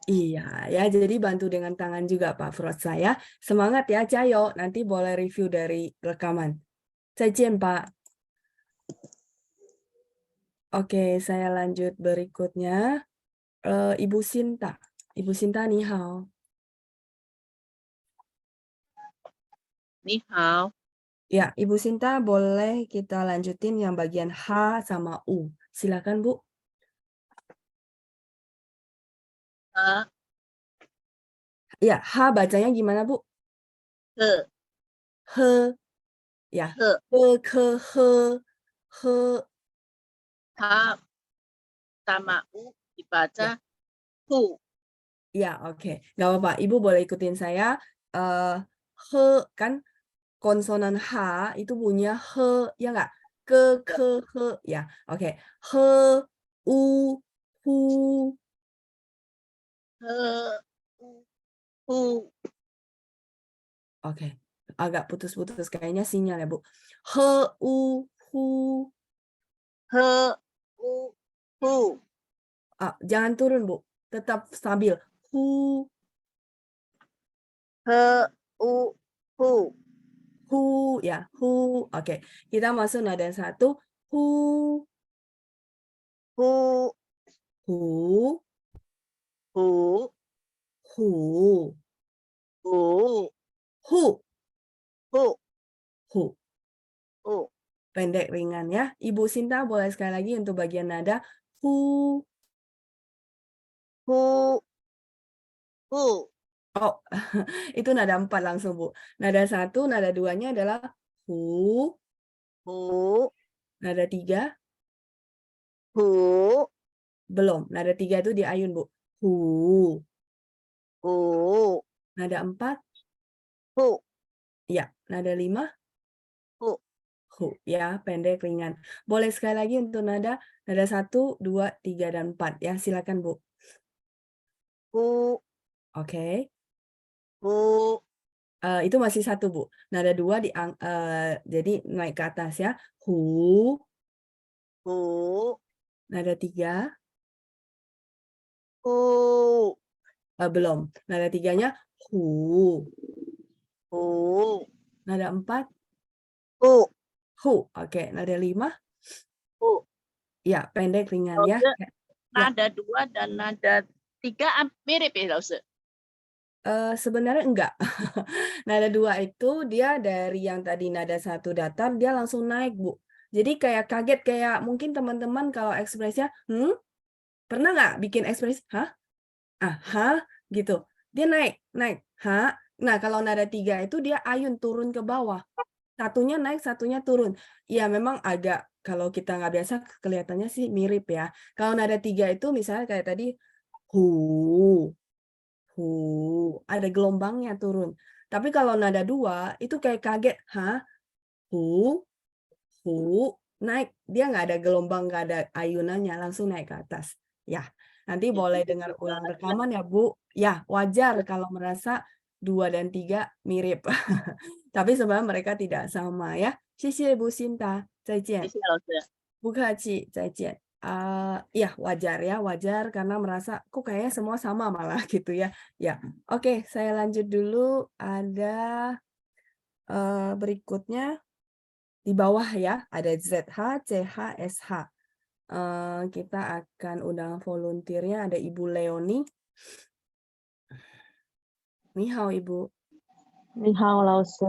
Iya, ya jadi bantu dengan tangan juga Pak Frotsa ya. Semangat ya, Cayo. Nanti boleh review dari rekaman. 再见, Pak. Oke, saya lanjut berikutnya. Ibu Sinta. Ibu Sinta, ni hao. 你好， Ya, Ibu Sinta boleh kita lanjutin yang bagian H sama U. Silakan, Bu. 和 Ya, H bacanya gimana, Bu? 和 He. Ya, 和 ke, he, he. 它 sama u dibaca ku. Ya, oke. Nggak apa-apa. Ibu boleh ikutin saya. He, kan konsonan H itu bunyinya he, ya nggak? Ke, he. Ya, oke. He, u, hu. 和 u hu Oke. Agak putus-putus kayaknya sinyal ya, Bu. He, u, hu. 和 u hu Jangan turun, Bu. Tetap stabil. Hu, 和 u hu hu, ya. Hu. Oke. Kita masuk nada 1. Hu, hu hu, hu hu, hu hu, hu hu. hu Pendek ringan ya. Ibu Sinta boleh sekali lagi untuk bagian nada. Hu. hu hu Oh, itu nada 4 langsung, Bu. Nada 1, nada 2-nya adalah hu. hu Nada 3, hu belum. Nada 3 itu diayun, Bu. hu. Hu. Nada 4, Hu. ya. Nada 5, Hu. hu. Ya, pendek, ringan. Boleh sekali lagi untuk nada 1, 2, 3, dan 4. Ya, silakan Bu. Hu. Oke. Hu. Itu masih 1 Bu. Nada 2 jadi naik ke atas ya. Hu. Hu. Nada 3, Hu. belum. Nada 3-nya hu. Hu. Nada 4, Hu. hu. Oke, nada 5, Hu. ya, pendek, ringan ya. Lause, Ya. nada 2 dan nada 3 mirip ya, Lause? Sebenarnya enggak. Nada 2 itu dia dari yang tadi nada 1 datar, dia langsung naik, Bu. Jadi kayak kaget, kayak mungkin teman-teman kalau ekspresinya, pernah nggak bikin ekspresi, hah? Aha, gitu. Dia naik, naik, ha. Nah, kalau nada 3 itu dia ayun turun ke bawah. Satunya naik, satunya turun. Iya, memang agak kalau kita nggak biasa kelihatannya sih mirip ya. Kalau nada 3 itu misalnya kayak tadi, hu, ada gelombangnya turun. Tapi kalau nada 2 itu kayak kaget, hah? Hu, naik. Dia nggak ada gelombang, nggak ada ayunannya, langsung naik ke atas. Ya, nanti boleh dengar ulang rekaman ya, Bu. Ya, wajar kalau merasa 2 dan 3 mirip. Tapi sebenarnya mereka tidak sama ya. 谢谢 Bu Sinta. 再见。谢谢老师。不客气，再见。Ya wajar ya, wajar karena merasa kok kayaknya semua sama malah gitu ya. Ya, oke, saya lanjut dulu. Ada berikutnya di bawah ya, ada ZH, CH, SH. Kita akan undang volunteernya, ada Ibu Leoni. Ni hao Ibu. 你好，老师。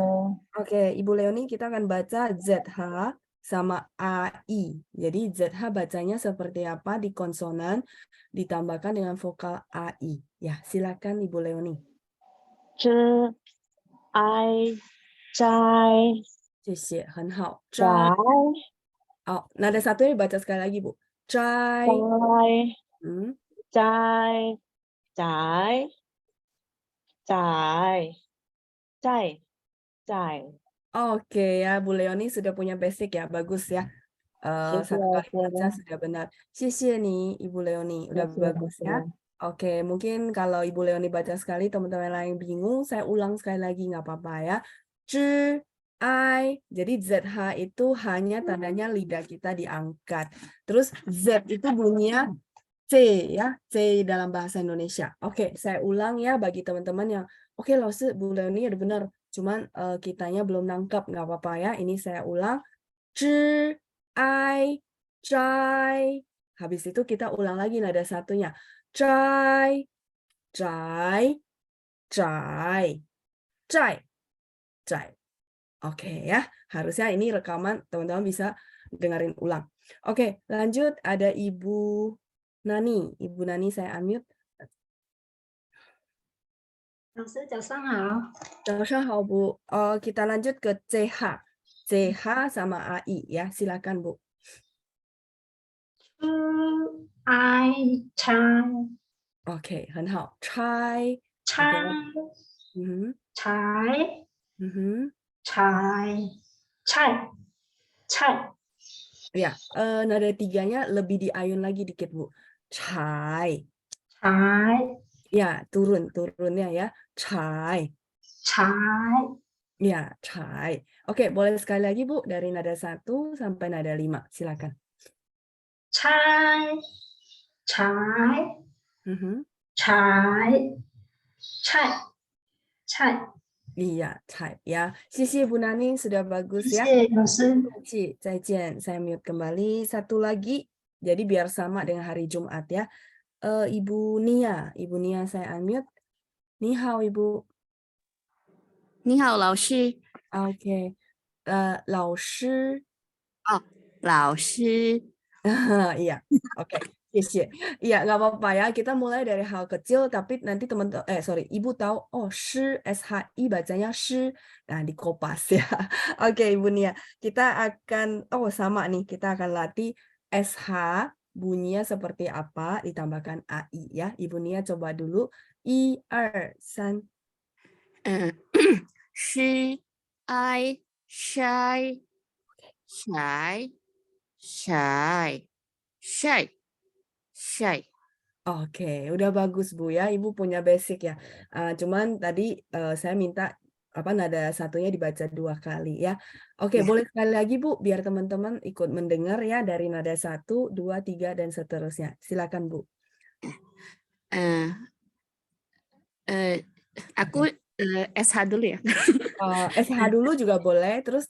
Oke, Ibu Leoni kita akan baca ZH sama AI. Jadi ZH bacanya seperti apa di konsonan ditambahkan dengan vokal AI. Ya, silakan Ibu Leoni. 知爱在谢谢，很好。在 Oh, nada satunya dibaca sekali lagi, Bu. 在 在在 Oke ya, Bu Leoni sudah punya basic ya, bagus ya. Satu kali baca sudah benar. Xie nih, Ibu Leoni, udah bagus ya. Oke, mungkin kalau Ibu Leoni baca sekali, teman-teman lain bingung, saya ulang sekali lagi, nggak apa-apa ya. Zhi, ai, jadi ZH itu hanya tandanya lidah kita diangkat. Terus Z itu bunyinya C ya, C dalam bahasa Indonesia. Oke, saya ulang ya bagi teman-teman yang, oke loh, Bu Leoni ada benar. Cuman kitanya belum nangkap, nggak apa-apa ya. Ini saya ulang. Zhi, ai, zai. Habis itu kita ulang lagi nada satunya. Zai, zai, zai, zai, zai. Oke ya, harusnya ini rekaman teman-teman bisa dengerin ulang. Oke, lanjut ada Ibu Nani. Ibu Nani saya unmute. 老师早上好。早上好Bu. Kita lanjut ke CH. CH sama AI ya, silakan Bu. 爱猜 Oke, 很好。猜，猜 猜猜菜菜 Ya, nada tiganya lebih diayun lagi dikit Bu. Cai. 猜 Ya, turunnya ya. Cai. 猜 Ya, cai. Oke, boleh sekali lagi Bu dari nada 1 sampai nada 5. Silakan. 猜猜 Mhm. 猜菜菜 Iya, cai ya. Sisi Bu Nani sudah bagus 谢 ya. 谢老师。 Zaijian. Saya mute kembali. Satu lagi. Jadi biar sama dengan hari Jumat ya. Ibu Nia. Ibu Nia saya unmute. Ni hao Ibu. 你好，老师。 Oke. 老师. 老师。 Iya. Oke. Iya, iya nggak apa-apa ya. Kita mulai dari hal kecil, tapi nanti Ibu tahu, oh, shi, SHI bacanya shi. Nah, dikopas ya. Oke, Ibu Nia. Kita akan, sama nih, kita akan latih SH bunyinya seperti apa, ditambahkan AI ya. Ibu Nia coba dulu. 1, 2, 3. 是 I shy shy shy shy shy. Oke, udah bagus Bu ya. Ibu punya basic ya. Cuman tadi saya minta nada satunya dibaca 2 kali ya. Oke, Ya. boleh sekali lagi Bu, biar teman-teman ikut mendengar ya dari nada 1, 2, 3 dan seterusnya. Silakan Bu. Eh, aku SH dulu ya. SH dulu juga boleh, terus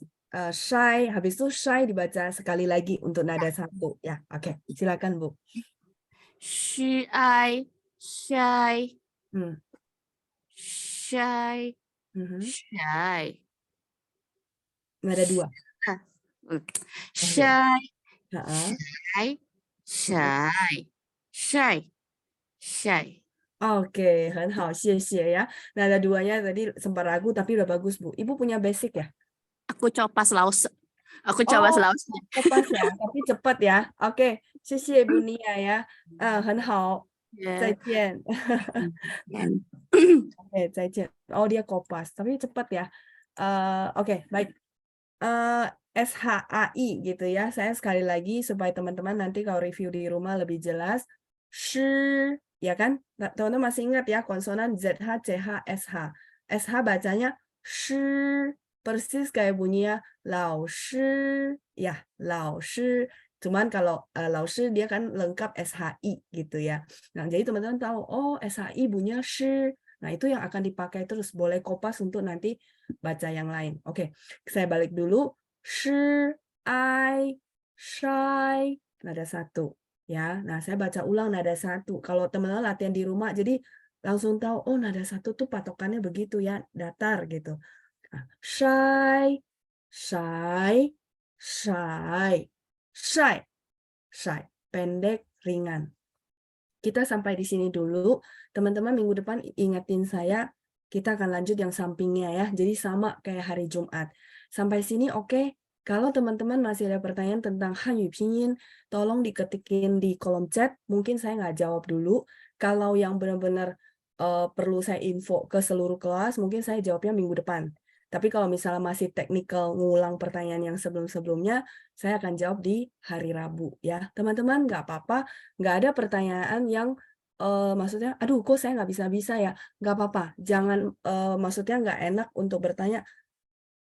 shy, habis itu shy dibaca sekali lagi untuk nada 1 ya. Oke, silakan Bu. Shy shy Hmm. shy Mhm. shy Nada 2. shy Heeh. shy shy shy. Oke, 很好，谢谢ya. Nada 2-nya tadi sempat ragu tapi udah bagus Bu. Ibu punya basic ya? Aku coba Laos. Aku coba Oh, Laos. kopas ya, tapi cepat ya. Oke, 谢谢 Bu Nia ya. 很好，再 Ya. 见。 Dan Oke, 再见. Oh, dia kopas, tapi cepat ya. Oke, baik. SHAI gitu ya. Saya sekali lagi supaya teman-teman nanti kalau review di rumah lebih jelas. Shi, ya kan? Nah, teman-teman masih ingat ya konsonan ZH, CH, SH. SH bacanya shi, persis kayak bunyinya lao shi, ya, lao shi. Cuman kalau lao shi dia kan lengkap SHI gitu ya. Nah, jadi teman-teman tahu, oh SHI bunyinya shi. Nah, itu yang akan dipakai terus. Boleh kopas untuk nanti baca yang lain. Oke, saya balik dulu. Shi, I, shy, nada 1. Ya, nah saya baca ulang nada 1. Kalau teman-teman latihan di rumah, jadi langsung tahu, oh nada 1 tuh patokannya begitu ya, datar gitu. Nah, shy, shy, shy, shy, shy, pendek, ringan. Kita sampai di sini dulu. Teman-teman minggu depan ingetin saya, kita akan lanjut yang sampingnya ya. Jadi sama kayak hari Jumat. Sampai sini oke? Kalau teman-teman masih ada pertanyaan tentang Hanyu Pinyin, tolong diketikin di kolom chat. Mungkin saya nggak jawab dulu. Kalau yang benar-benar perlu saya info ke seluruh kelas, mungkin saya jawabnya minggu depan. Tapi kalau misalnya masih teknikal ngulang pertanyaan yang sebelum-sebelumnya, saya akan jawab di hari Rabu ya. Teman-teman nggak apa-apa, nggak ada pertanyaan yang maksudnya, aduh kok saya nggak bisa-bisa ya. Nggak apa-apa, jangan maksudnya nggak enak untuk bertanya.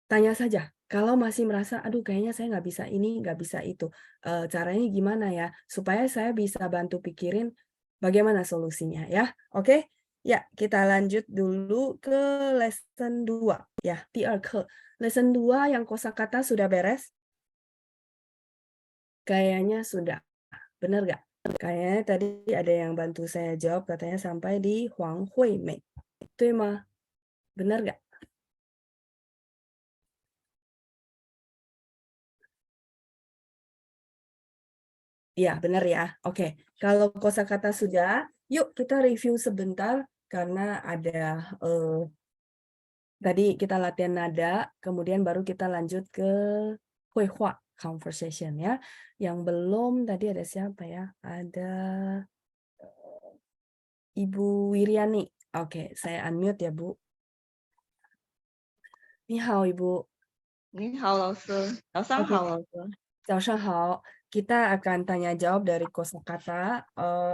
Tanya saja. Kalau masih merasa, aduh kayaknya saya nggak bisa ini, nggak bisa itu. Caranya gimana ya? Supaya saya bisa bantu pikirin bagaimana solusinya ya. Oke? Ya, kita lanjut dulu ke lesson 2. Ya, 第二课. Lesson 2 yang kosakata sudah beres? Kayaknya sudah. Benar nggak? Kayaknya tadi ada yang bantu saya jawab, katanya sampai di Huang Hui Mei. Itu mah. Benar nggak? Iya, benar ya. Oke, kalau kosakata sudah, yuk kita review sebentar karena ada tadi kita latihan nada, kemudian baru kita lanjut ke huihua conversation ya. Yang belum tadi ada siapa ya? Ada Ibu Wiriani. Oke, saya unmute ya, Bu. Ni hao, Ibu. 你好，老师，早上 Oke. 好，老师。 Hao. Kita akan tanya jawab dari kosakata.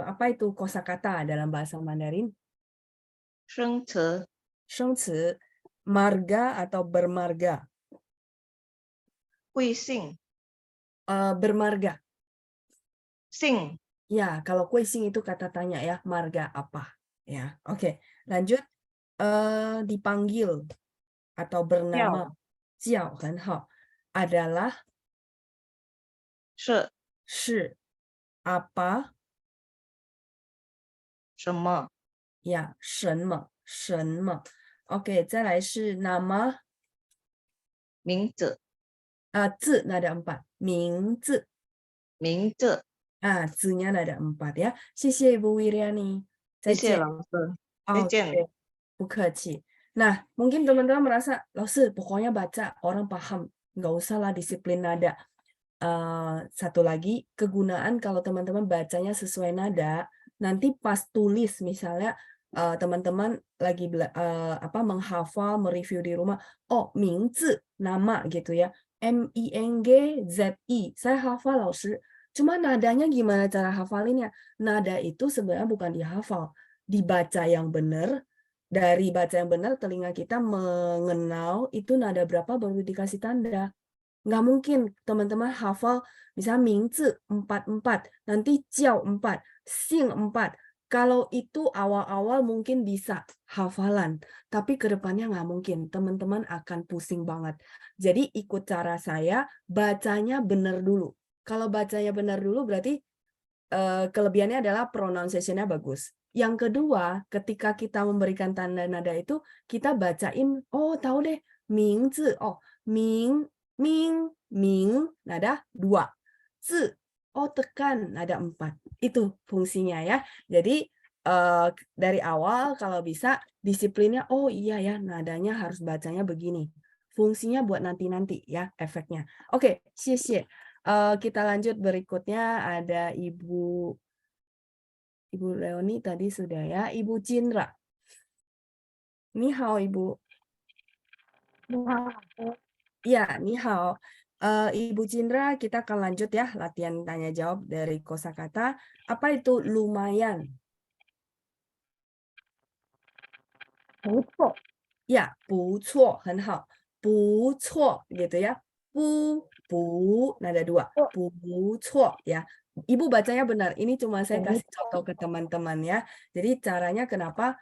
Apa itu kosakata dalam bahasa Mandarin? 生词 Shengci, marga atau bermarga? 贵姓 Bermarga. 姓 Ya, kalau kuising itu kata tanya ya, marga apa? Ya, oke. Lanjut. Dipanggil atau bernama. Jiao, 很好. Adalah 是 是 apa? 什么 Ya, 什么 Oke, 再来是 nama. 名字 字 nada 4. 名字. 名字？ 字nya nada 4 ya. 谢谢 Ibu Wiriani. 谢谢 Zaijian. 老师，再见。 Oke, bukaci. Nah, mungkin teman-teman merasa, Laus, pokoknya baca orang paham, nggak usah lah disiplin nada. Satu lagi, kegunaan kalau teman-teman bacanya sesuai nada, nanti pas tulis misalnya teman-teman lagi menghafal, mereview di rumah, oh, mingzi, nama gitu ya, M-I-N-G-Z-I, saya hafal, laoshi. Cuma nadanya gimana cara hafalinnya? Nada itu sebenarnya bukan dihafal, dibaca yang benar. Dari baca yang benar, telinga kita mengenal itu nada berapa baru dikasih tanda. Nggak mungkin teman-teman hafal misalnya mingzi 44, nanti jiao 4, xing 4. Kalau itu awal-awal mungkin bisa hafalan, tapi ke depannya nggak mungkin. Teman-teman akan pusing banget. Jadi ikut cara saya, bacanya benar dulu. Kalau bacanya benar dulu berarti kelebihannya adalah pronunciation-nya bagus. Yang kedua, ketika kita memberikan tanda nada itu, kita bacain, oh tahu deh, mingzi, oh ming, nada 2. Zi, oh tekan, nada 4. Itu fungsinya ya. Jadi dari awal kalau bisa disiplinnya, oh iya ya, nadanya harus bacanya begini. Fungsinya buat nanti-nanti ya, efeknya. Oke, xie. Kita lanjut berikutnya ada Ibu Leoni tadi sudah ya, Ibu Cindra. Ni hao, Ibu. Ya, ni hao. Ibu Cindra, kita akan lanjut ya latihan tanya jawab dari kosakata. Apa itu lumayan? Ya, 不错，很好，不错 gitu ya. Nada 2. 不错 ya. Ibu bacanya benar. Ini cuma saya kasih contoh ke teman-teman ya. Jadi caranya kenapa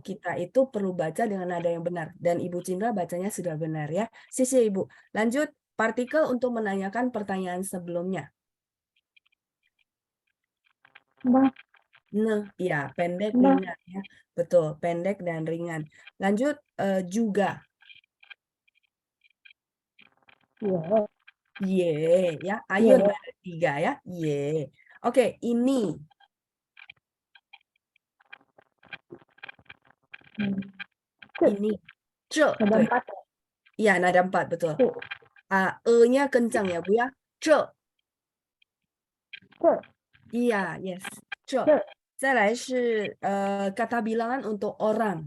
kita itu perlu baca dengan nada yang benar. Dan Ibu Cindra bacanya sudah benar ya. Sisi Ibu. Lanjut partikel untuk menanyakan pertanyaan sebelumnya. Nah, ya, pendek, ringan ya. Betul, pendek dan ringan. Lanjut juga. Ye, ya. Ayun ada 3 ya. Ye. Oke, ini. Ini. Ce. Iya, nada 4, betul. E-nya kencang ya, Bu ya. Ce. Iya, yes. Ce. 再来是kata bilangan untuk orang.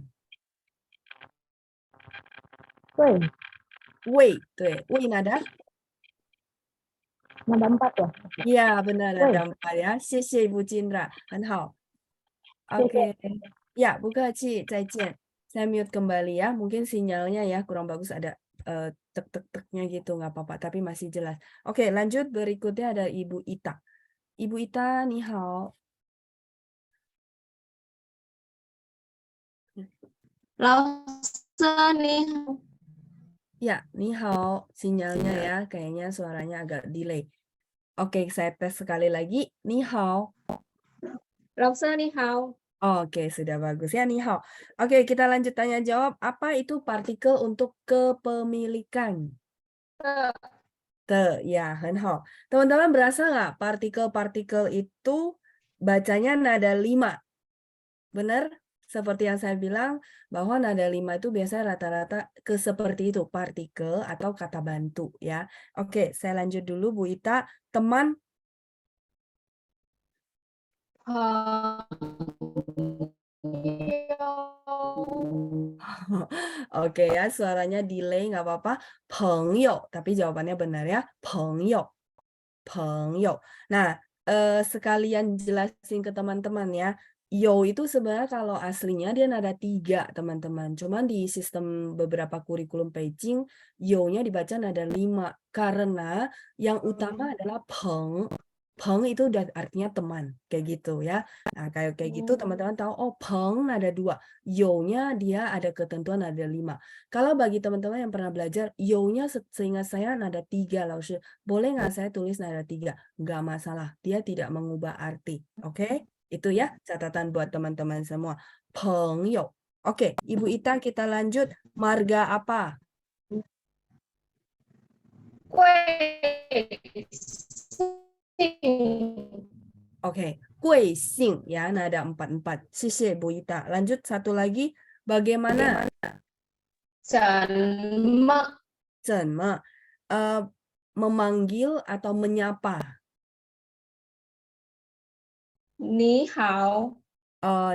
喂，对，喂 nada. Nada 4 ya? Iya, benar nada 4 ya. 谢谢 Ibu Cindra, 很好. Oke. Ya, bukaci, 再见. Saya mute kembali ya. Mungkin sinyalnya ya kurang bagus, ada tek-tek-teknya gitu, nggak apa-apa, tapi masih jelas. Oke, lanjut berikutnya ada Ibu Ita. Ibu Ita, ni hao. 老师你好， Ya, ni hao. Sinyalnya ya, kayaknya suaranya agak delay. Oke, saya tes sekali lagi. Ni hao. 老师你好， Oke, sudah bagus ya, ni hao. Oke, kita lanjut tanya jawab. Apa itu partikel untuk kepemilikan? Ya, 很好. Teman-teman berasa nggak partikel-partikel itu bacanya nada 5? Benar? Seperti yang saya bilang, bahwa nada 5 itu biasanya rata-rata ke seperti itu, partikel atau kata bantu ya. Oke, saya lanjut dulu Bu Ita. Teman. Oke ya, suaranya delay nggak apa-apa. 朋友, tapi jawabannya benar ya. 朋友. Nah, sekalian jelasin ke teman-teman ya. Yo itu sebenarnya kalau aslinya dia nada 3, teman-teman. Cuman di sistem beberapa kurikulum Beijing, yo-nya dibaca nada 5. Karena yang utama adalah peng. Peng itu udah artinya teman, kayak gitu ya. Nah, kayak gitu teman-teman tahu, oh peng nada 2. Yo-nya dia ada ketentuan nada 5. Kalau bagi teman-teman yang pernah belajar, yo-nya seingat saya nada 3, laoshi. Boleh nggak saya tulis nada 3? Nggak masalah, dia tidak mengubah arti. Oke? Itu ya catatan buat teman-teman semua. Pengyo. Oke, Ibu Ita kita lanjut. Marga apa? Oke, Gui Xing ya, nada 44. Sisi Bu Ita. Lanjut satu lagi. Bagaimana? 怎么 Zenme. memanggil atau menyapa. Ni hao.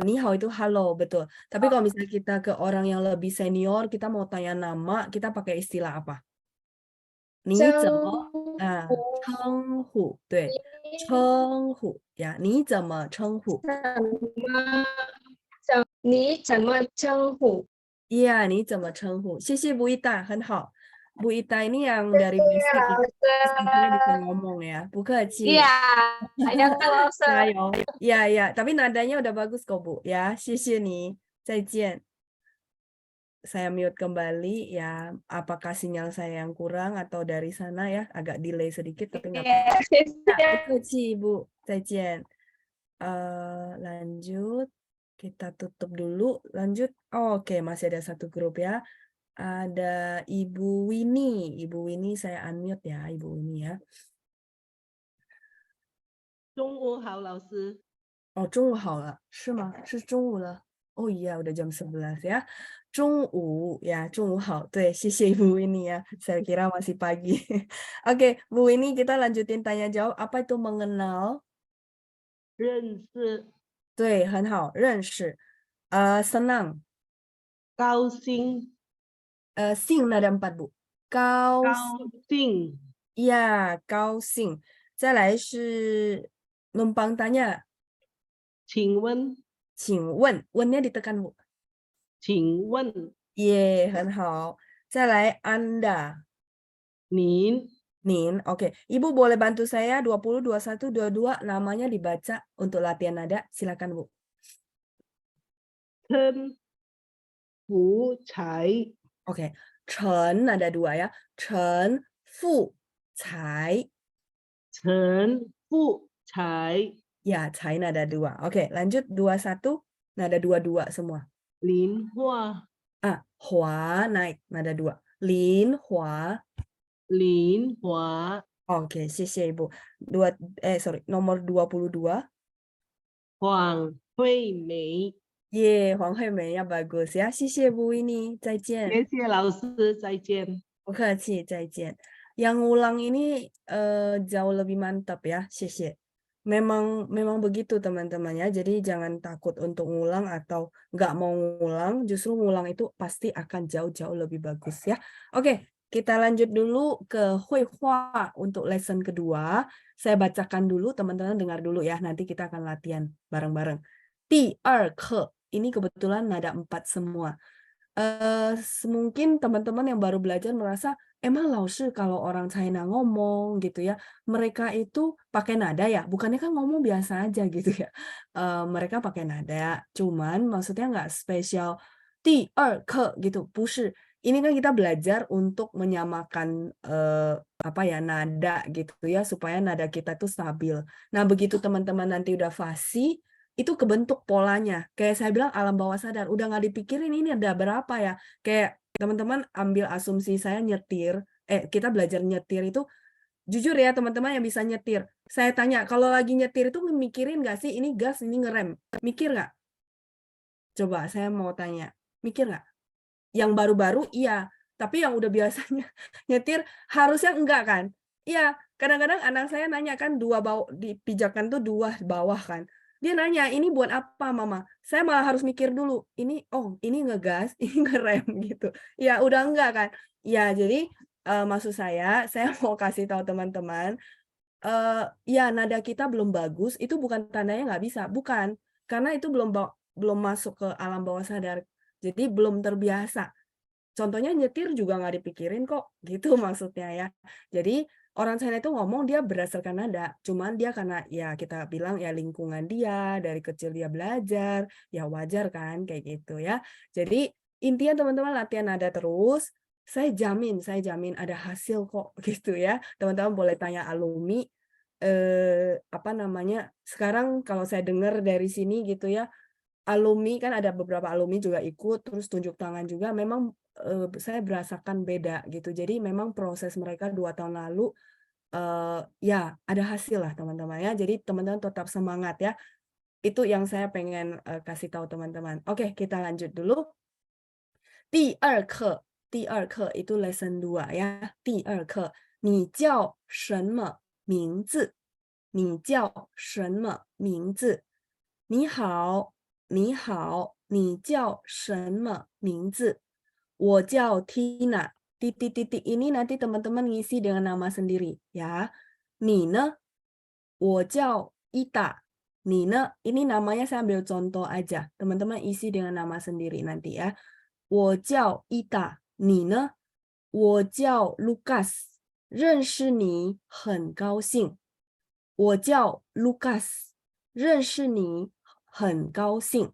Ni hao itu halo, betul. Tapi kalau misalnya kita ke orang yang lebih senior, kita mau tanya nama, kita pakai istilah apa? Ni zeme, cheng hu, 对，称呼呀，你怎么称呼？你怎么称呼？ Iya, ni 怎么称呼？谢谢Bu Ita, 很好。Bu Ita ini yang dari basic sampai bisa ngomong ya. Bu Keci. Iya, yang laoser. Jayo. Iya, iya. Tapi nadanya udah bagus kok, Bu. Ya, 谢谢你。再见。Saya mute kembali ya. Apakah sinyal saya yang kurang atau dari sana ya? Agak delay sedikit tapi nggak apa-apa. Ya, Bu Keci, Bu. 再见。Lanjut. Kita tutup dulu. Lanjut. Oh, oke, masih ada satu grup ya. Ada Ibu Winnie. Ibu Winnie saya unmute ya, Ibu Winnie ya. 中午好，老师。哦，中午好了，是吗？是中午了。Oh iya, udah jam 11 ya. 中午ya, 中午好. 对，谢谢 Ibu Winnie ya. Saya kira masih pagi. Oke, Bu Winnie, kita lanjutin tanya jawab. Apa itu mengenal? 认识。对，很好，认识。senang. 高兴。兴 ada 4, Bu. 高兴。Ya, 高兴。再来是 numpang tanya. 请问。请问 nya ditekan, Bu. 请问。Ye, 很好。再来 Anda. 您。Oke. Ibu boleh bantu saya 20, 21, 22 namanya dibaca untuk latihan nada. Silakan, Bu. Chen Fu Cai. Oke. Chen ada 2 ya. Chen Fu Cai. Chen Fu Cai. Ya, Cai nada 2. Oke, lanjut 21 nada 22 semua. Lin Hua. Hua naik nada 2. Lin Hua. Lin Hua. Oke, 谢谢 Ibu. Nomor 22. Huang Hui Mei. Ye, Huang Hui Mei ya bagus ya. 谢谢 Bu Winnie. 再见。谢谢老师，再见。不客气，再见。Yang ulang ini jauh lebih mantap ya. 谢谢。Memang begitu teman-teman ya. Jadi jangan takut untuk ngulang atau nggak mau ngulang. Justru ngulang itu pasti akan jauh-jauh lebih bagus ya. Oke, kita lanjut dulu ke Hui Hua untuk lesson kedua. Saya bacakan dulu, teman-teman dengar dulu ya. Nanti kita akan latihan bareng-bareng. 第二课. Ini kebetulan nada 4 semua. Mungkin teman-teman yang baru belajar merasa, emang Laoshi kalau orang China ngomong gitu ya, mereka itu pakai nada ya, bukannya kan ngomong biasa aja gitu ya. Mereka pakai nada, cuman maksudnya nggak spesial 第二课 gitu, 不是. Ini kan kita belajar untuk menyamakan apa ya, nada gitu ya, supaya nada kita tuh stabil. Nah, begitu teman-teman nanti udah fasih, itu kebentuk polanya. Kayak saya bilang alam bawah sadar, udah nggak dipikirin ini ada berapa ya. Kayak teman-teman ambil asumsi saya nyetir, kita belajar nyetir itu, jujur ya teman-teman yang bisa nyetir. Saya tanya, kalau lagi nyetir itu mikirin nggak sih ini gas, ini ngerem? Mikir nggak? Coba saya mau tanya, mikir nggak? Yang baru-baru iya, tapi yang udah biasanya nyetir harusnya enggak kan? Iya, kadang-kadang anak saya nanya kan dipijakan tuh 2 bawah kan. Dia nanya, ini buat apa mama? Saya malah harus mikir dulu, ini ngegas, ini ngerem gitu. Ya udah enggak kan? Ya jadi maksud saya mau kasih tahu teman-teman, ya nada kita belum bagus, itu bukan tandanya nggak bisa, bukan. Karena itu belum masuk ke alam bawah sadar, jadi belum terbiasa. Contohnya nyetir juga nggak dipikirin kok, gitu maksudnya ya. Jadi orang China itu ngomong dia berdasarkan nada, cuman dia karena ya kita bilang ya lingkungan dia, dari kecil dia belajar, ya wajar kan kayak gitu ya. Jadi intinya teman-teman latihan nada terus, saya jamin ada hasil kok gitu ya. Teman-teman boleh tanya alumni, apa namanya, sekarang kalau saya dengar dari sini gitu ya, alumni kan ada beberapa alumni juga ikut, terus tunjuk tangan juga, memang saya berasakan beda gitu. Jadi memang proses mereka 2 tahun lalu ya ada hasil lah teman-teman ya. Jadi teman-teman tetap semangat ya. Itu yang saya pengen kasih tahu teman-teman. Oke, kita lanjut dulu. 第二课 itu lesson 2 ya. 第二课你叫什么名字？你叫什么名字？你好，你好，你叫什么名字？我叫 Tina. Titik-titik ini nanti teman-teman ngisi dengan nama sendiri ya. Nina, 我叫 Ita. Nina, ini namanya saya ambil contoh aja. Teman-teman isi dengan nama sendiri nanti ya. 我叫 Ita. Nina, 我叫 Lukas. 认识你很高兴。我叫 Lukas. 认识你很高兴。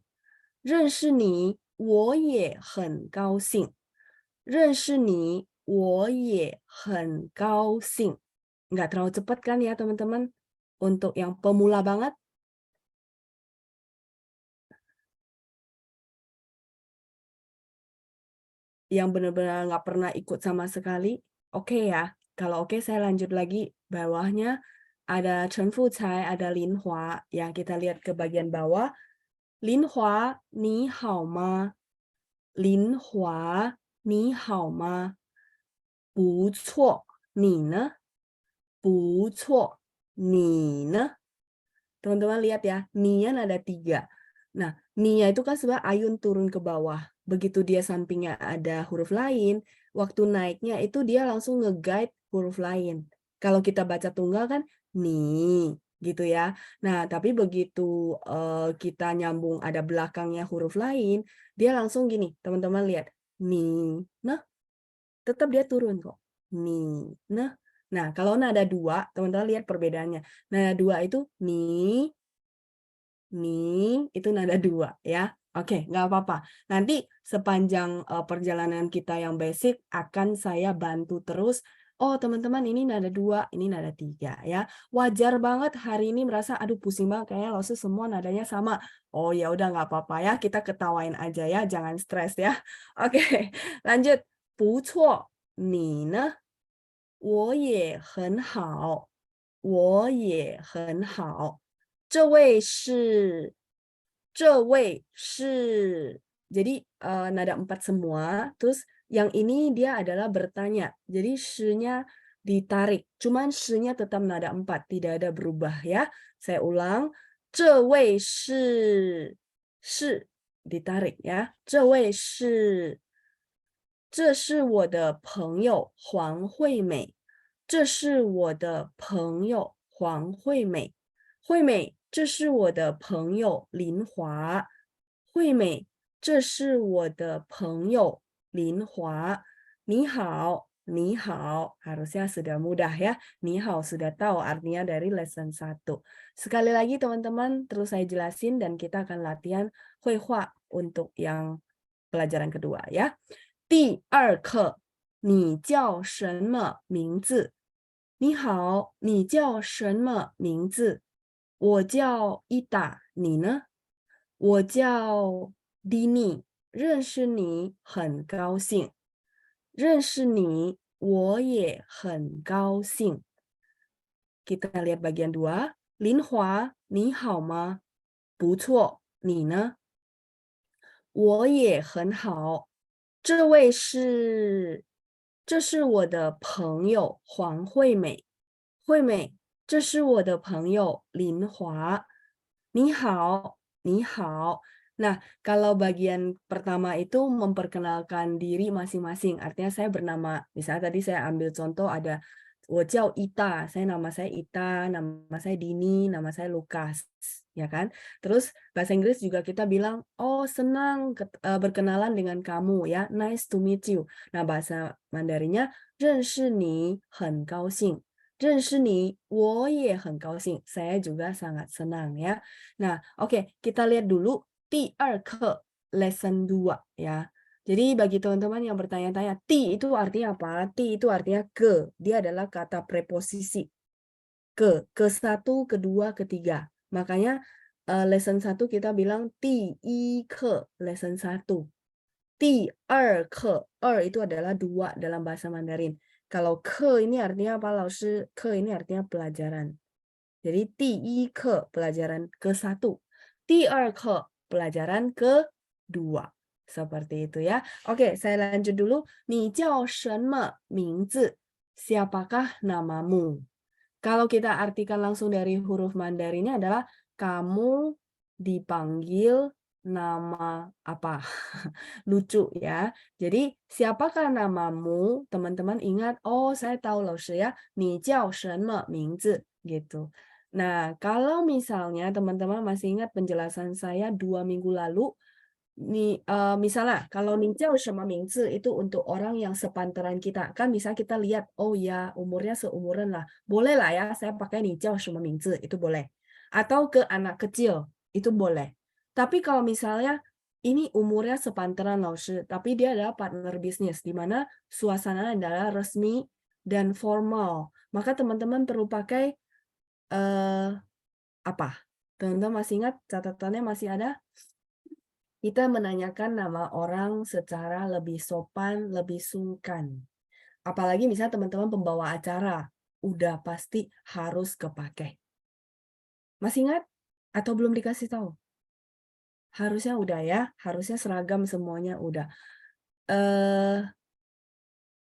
认识你我也很高兴。认识你我也很高兴. Nggak terlalu cepat kan ya teman-teman? Untuk yang pemula banget. Yang benar-benar nggak pernah ikut sama sekali. Oke ya. Kalau oke saya lanjut lagi. Bawahnya ada Chen Fucai, ada Lin Hua. Ya, kita lihat ke bagian bawah. Lin Hua, ni hao ma? Lin Hua, 你好吗？不错，你呢？不错，你呢？Teman-teman lihat ya, nian ada 3. Nah, nia itu kan sebenarnya ayun turun ke bawah. Begitu dia sampingnya ada huruf lain, waktu naiknya itu dia langsung nge-guide huruf lain. Kalau kita baca tunggal kan ni, gitu ya. Nah, tapi begitu kita nyambung ada belakangnya huruf lain, dia langsung gini, teman-teman lihat. Ni, nah, tetap dia turun kok. Ni, nah. Nah, kalau nada 2, teman-teman lihat perbedaannya. Nada 2 itu ni, itu nada 2 ya. Oke, nggak apa-apa. Nanti sepanjang perjalanan kita yang basic akan saya bantu terus. Oh, teman-teman ini nada 2, ini nada 3 ya. Wajar banget hari ini merasa aduh pusing banget kayaknya Lause semua nadanya sama. Oh ya udah nggak apa-apa ya, kita ketawain aja ya, jangan stres ya. Oke, lanjut. 不错，你呢？我也很好，我也很好。这位是 jadi nada 4 semua, terus yang ini dia adalah bertanya. Jadi sh-nya ditarik, cuman sh-nya tetap nada 4, tidak ada berubah ya. Saya ulang, 这位是 ditarik ya. 这位是 这是我的朋友黄惠美。这是我的朋友黄惠美。惠美，这是我的朋友林华。惠美，这是我的朋友林华。你好，你好. Harusnya sudah mudah ya. Ni hao sudah tahu artinya dari lesson 1. Sekali lagi teman-teman, terus saya jelasin dan kita akan latihan hui hua untuk yang pelajaran kedua ya. 第2课，你叫什么名字？你好，你叫什么名字？我叫伊达，你呢？我叫 Dini， 认识你很高兴。认识你，我也很高兴。Kita lihat bagian 2. 林华，你好吗？不错，你呢？我也很好。这位是，这是我的朋友黄惠美。惠美，这是我的朋友林华。你好，你好。Nah, kalau bagian pertama itu memperkenalkan diri masing-masing. Artinya saya bernama, misalnya tadi saya ambil contoh ada 我叫 Ita, nama saya Ita, nama saya Dini, nama saya Lukas, ya kan? Terus bahasa Inggris juga kita bilang, oh senang berkenalan dengan kamu ya, nice to meet you. Nah bahasa Mandarinnya, 认识你很高兴。认识你我也很高兴. Saya juga sangat senang ya. Nah, oke, kita lihat dulu 第2课 lesson 2 ya. Jadi bagi teman-teman yang bertanya-tanya, ti itu artinya apa? Ti itu artinya ke. Dia adalah kata preposisi. Ke satu, kedua, ketiga. Makanya lesson 1 kita bilang ti i ke lesson 1. Ti er ke. Itu adalah 2 dalam bahasa Mandarin. Kalau ke ini artinya apa? Laoshi, ke ini artinya pelajaran. Jadi ti i ke pelajaran ke-1. Ti er ke pelajaran ke-2. Seperti itu ya. Oke, saya lanjut dulu. 你叫什么名字? siapakah namamu? Kalau kita artikan langsung dari huruf Mandarinnya adalah kamu dipanggil nama apa? Lucu ya. Jadi siapakah namamu? Teman-teman ingat, oh saya tahu loh ya, 你叫什么名字 gitu. Nah, kalau misalnya teman-teman masih ingat penjelasan saya 2 minggu lalu, misalnya kalau 你叫什么名字 itu untuk orang yang sepantaran kita. Kan bisa kita lihat, oh ya umurnya seumuran lah. Boleh lah ya, saya pakai 你叫什么名字 itu boleh. Atau ke anak kecil, itu boleh. Tapi kalau misalnya ini umurnya sepantaran laoshi, tapi dia adalah partner bisnis, di mana suasana adalah resmi dan formal. Maka teman-teman perlu pakai apa? Teman-teman masih ingat catatannya masih ada? Kita menanyakan nama orang secara lebih sopan, lebih sungkan. Apalagi misalnya teman-teman pembawa acara, udah pasti harus kepakai. Masih ingat? Atau belum dikasih tahu? Harusnya udah ya, harusnya seragam semuanya udah.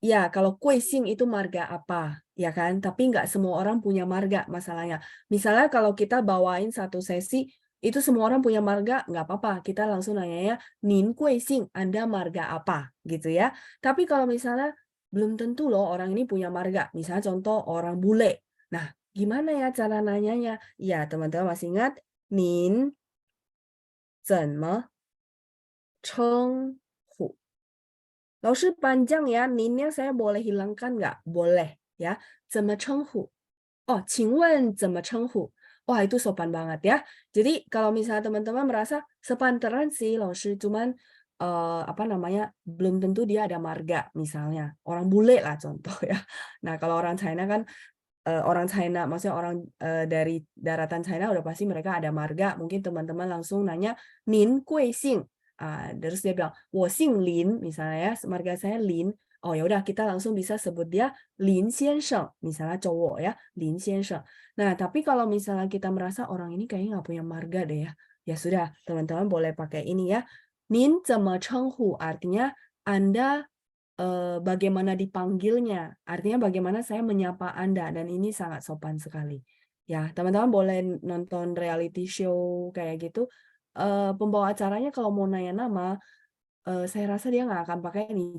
Ya, kalau kuising itu marga apa, ya kan? Tapi nggak semua orang punya marga masalahnya. Misalnya kalau kita bawain satu sesi, itu semua orang punya marga, nggak apa-apa. Kita langsung nanya ya, Nin kuising, Anda marga apa? Gitu ya. Tapi kalau misalnya belum tentu loh orang ini punya marga. Misalnya contoh orang bule. Nah, gimana ya cara nanyanya? Ya, teman-teman masih ingat, Nin 怎么称呼? 老师 panjang ya, ninnya saya boleh hilangkan nggak? Boleh ya. 怎么称呼? Oh, 请问怎么称呼? Wah, itu sopan banget ya. Jadi kalau misalnya teman-teman merasa sepantaran sih, laoshi, cuman belum tentu dia ada marga misalnya. Orang bule lah contoh ya. Nah, kalau orang China kan orang China, maksudnya orang dari daratan China udah pasti mereka ada marga. Mungkin teman-teman langsung nanya, Nin kuising. Terus dia bilang, 我姓林, misalnya ya, marga saya Lin. Oh ya udah kita langsung bisa sebut dia Lin 先生, misalnya cowok ya, Lin 先生. Nah, tapi kalau misalnya kita merasa orang ini kayaknya nggak punya marga deh ya. Ya sudah, teman-teman boleh pakai ini ya. Nin 怎么称呼? Artinya Anda bagaimana dipanggilnya. Artinya bagaimana saya menyapa Anda, dan ini sangat sopan sekali. Ya, teman-teman boleh nonton reality show kayak gitu. Pembawa acaranya kalau mau nanya nama, saya rasa dia nggak akan pakai ini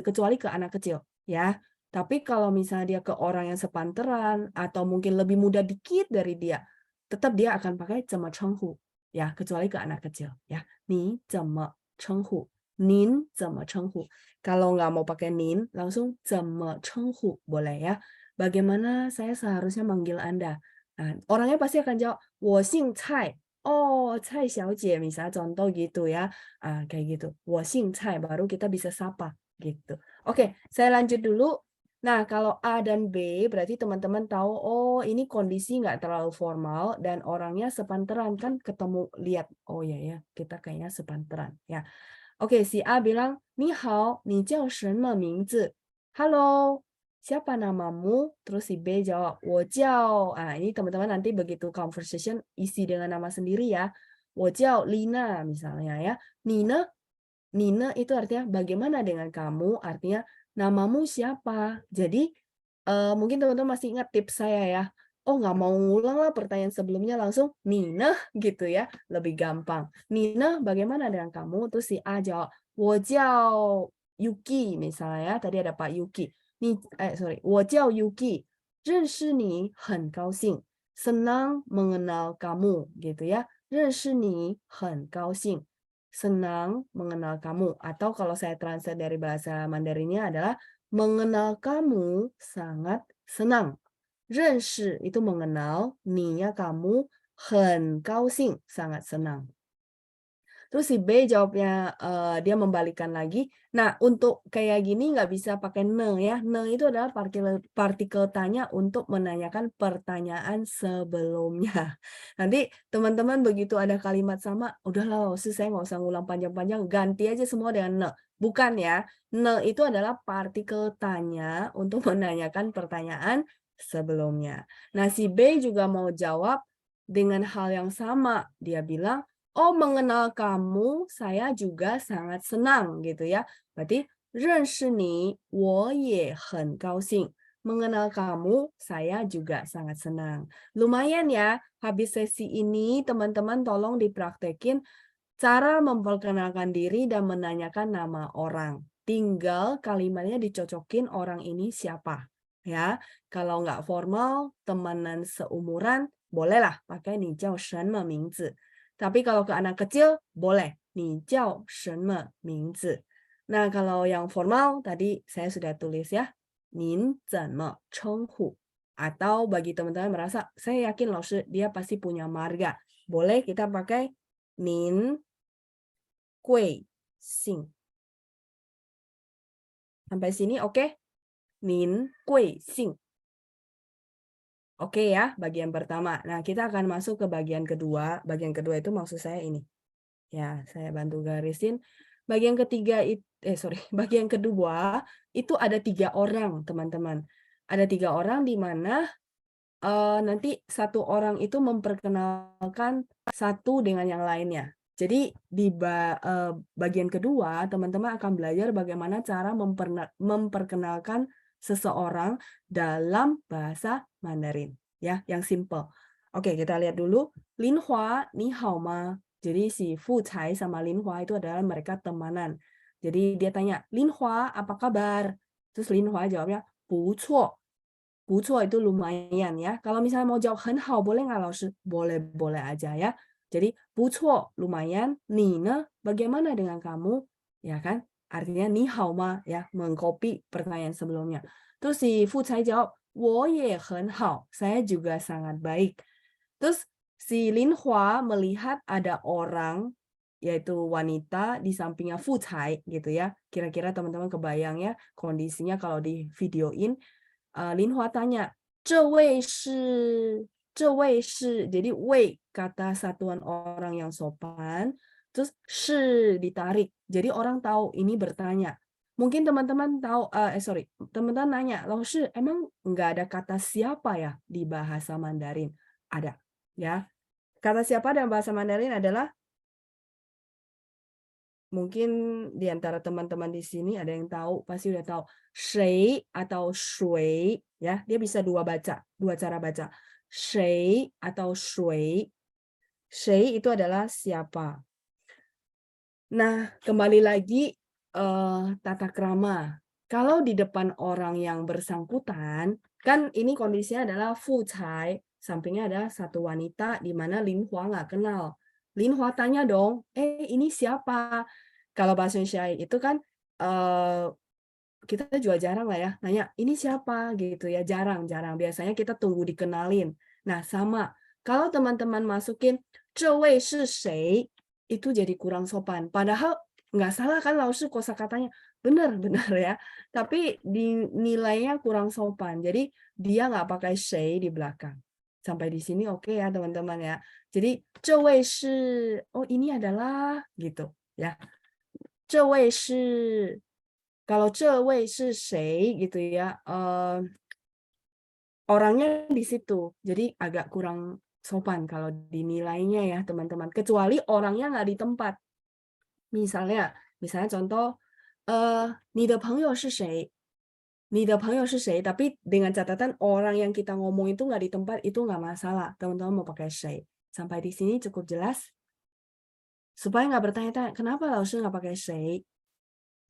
kecuali ke anak kecil, ya. Tapi kalau misalnya dia ke orang yang sepantaran atau mungkin lebih muda dikit dari dia, tetap dia akan pakai 怎么称呼, ya, kecuali ke anak kecil, ya. 你怎么称呼? Nin 怎么称呼? Kalau nggak mau pakai nin, langsung 怎么称呼 boleh ya. Bagaimana saya seharusnya manggil Anda? Nah, orangnya pasti akan jawab, 我姓蔡. Oh, Cai Xiaojie, misalnya contoh gitu ya. Kayak gitu. 我姓蔡, baru kita bisa sapa gitu. Oke, saya lanjut dulu. Nah, kalau A dan B berarti teman-teman tahu, oh ini kondisi nggak terlalu formal dan orangnya sepantaran, kan ketemu lihat. Oh ya, kita kayaknya sepantaran ya. Oke, si A bilang, 你好, 你叫什么名字? Halo, siapa namamu? Terus si B jawab, 我叫, ini teman-teman nanti begitu conversation isi dengan nama sendiri ya. 我叫 Lina misalnya ya. Nina, Nina itu artinya bagaimana dengan kamu? Artinya namamu siapa? Jadi mungkin teman-teman masih ingat tips saya ya. Oh, nggak mau ngulang lah pertanyaan sebelumnya, langsung Nina gitu ya, lebih gampang. Nina, bagaimana dengan kamu? Terus si A jawab, 我叫 Yuki misalnya ya, tadi ada Pak Yuki. 我叫 Yuki, 认识你很高兴, senang mengenal kamu gitu ya. 认识你很高兴, senang mengenal kamu. Atau kalau saya translate dari bahasa Mandarinnya adalah mengenal kamu sangat senang. 认识 itu mengenal, ni-nya kamu, 很高兴 sangat senang. Terus si B jawabnya dia membalikan lagi. Nah, untuk kayak gini nggak bisa pakai ne ya. Ne itu adalah partikel tanya untuk menanyakan pertanyaan sebelumnya. Nanti teman-teman begitu ada kalimat sama, udahlah saya nggak usah ngulang panjang-panjang, ganti aja semua dengan ne. Bukan ya. Ne itu adalah partikel tanya untuk menanyakan pertanyaan sebelumnya. Nah, si B juga mau jawab dengan hal yang sama. Dia bilang, oh, mengenal kamu, saya juga sangat senang gitu ya. Berarti 认识你，我也很高兴. mengenal kamu, saya juga sangat senang. Lumayan ya, habis sesi ini teman-teman tolong dipraktekin cara memperkenalkan diri dan menanyakan nama orang. Tinggal kalimatnya dicocokin orang ini siapa. Ya, kalau nggak formal, temenan seumuran, bolehlah pakai 你叫什么名字. Tapi kalau ke anak kecil, boleh 你叫什么名字. Nah, kalau yang formal tadi saya sudah tulis ya. 您怎么称呼? Atau bagi teman-teman merasa, saya yakin Laoshi dia pasti punya marga. Boleh kita pakai 您贵姓. Sampai sini oke? 您贵姓. Oke ya, bagian pertama. Nah, kita akan masuk ke bagian kedua. Bagian kedua itu maksud saya ini. Ya, saya bantu garisin. Bagian ketiga bagian kedua itu ada 3 orang, teman-teman. Ada 3 orang di mana nanti satu orang itu memperkenalkan satu dengan yang lainnya. Jadi di bagian kedua, teman-teman akan belajar bagaimana cara memperkenalkan seseorang dalam bahasa Mandarin, ya, yang simple. Oke, kita lihat dulu. Lin Hua, ni hao ma? Jadi si Fu Cai sama Lin Hua itu adalah mereka temanan. Jadi dia tanya, Lin Hua, apa kabar? Terus Lin Hua jawabnya, bu cuo. Bu cuo itu lumayan ya. Kalau misalnya mau jawab hen hao, boleh nggak Laoshi? Boleh aja ya. Jadi bu cuo, lumayan. Ni ne, bagaimana dengan kamu? Ya kan? Artinya ni hao ma ya, mengcopy pertanyaan sebelumnya. Terus si Fu Cai jawab, wo ye hen hao, saya juga sangat baik. Terus si Lin Hua melihat ada orang, yaitu wanita di sampingnya Fu Cai gitu ya. Kira-kira teman-teman kebayang ya kondisinya kalau di videoin. Lin Hua tanya, 这位是 jadi wei kata satuan orang yang sopan, terus shi ditarik. Jadi orang tahu ini bertanya. Mungkin teman-teman tahu, teman-teman nanya, Laoshi, emang nggak ada kata siapa ya di bahasa Mandarin? Ada, ya. Kata siapa dalam bahasa Mandarin adalah, mungkin di antara teman-teman di sini ada yang tahu, pasti udah tahu, shui atau shui, ya. Dia bisa dua cara baca. Shui atau shui. Shui itu adalah siapa. Nah, kembali lagi tata krama. Kalau di depan orang yang bersangkutan, kan ini kondisinya adalah Fu Cai, sampingnya ada satu wanita di mana Lin Hua nggak kenal. Lin Hua tanya dong, ini siapa? Kalau bahasa Indonesia itu kan kita juga jarang lah ya, nanya ini siapa gitu ya, jarang. Biasanya kita tunggu dikenalin. Nah, sama. Kalau teman-teman masukin 这位是谁, itu jadi kurang sopan. Padahal nggak salah kan Laoshi kosakatanya, benar ya. Tapi dinilainya kurang sopan. Jadi dia nggak pakai shui di belakang. Sampai di sini oke ya teman-teman ya. Jadi 这位是, oh ini adalah gitu ya. 这位是, kalau 这位是谁gitu ya, orangnya di situ. Jadi agak kurang sopan kalau dinilainya ya teman-teman. Kecuali orangnya nggak di tempat. Misalnya contoh, 你的朋友是谁? 你的朋友是谁? Tapi dengan catatan orang yang kita ngomong itu nggak di tempat, itu nggak masalah. Teman-teman mau pakai shui. Sampai di sini cukup jelas? Supaya nggak bertanya-tanya, kenapa Laoshi nggak pakai shui?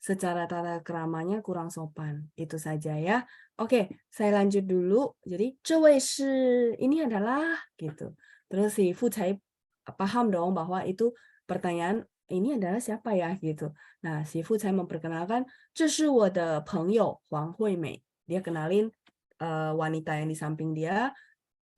Secara tata keramanya kurang sopan. Itu saja ya. Oke, saya lanjut dulu. Jadi, 这位是, ini adalah, gitu. Terus si Fu Cai paham dong bahwa itu pertanyaan, ini adalah siapa ya, gitu. Nah, si Fu Cai memperkenalkan, 这是我的朋友黄惠美. Dia kenalin wanita yang di samping dia,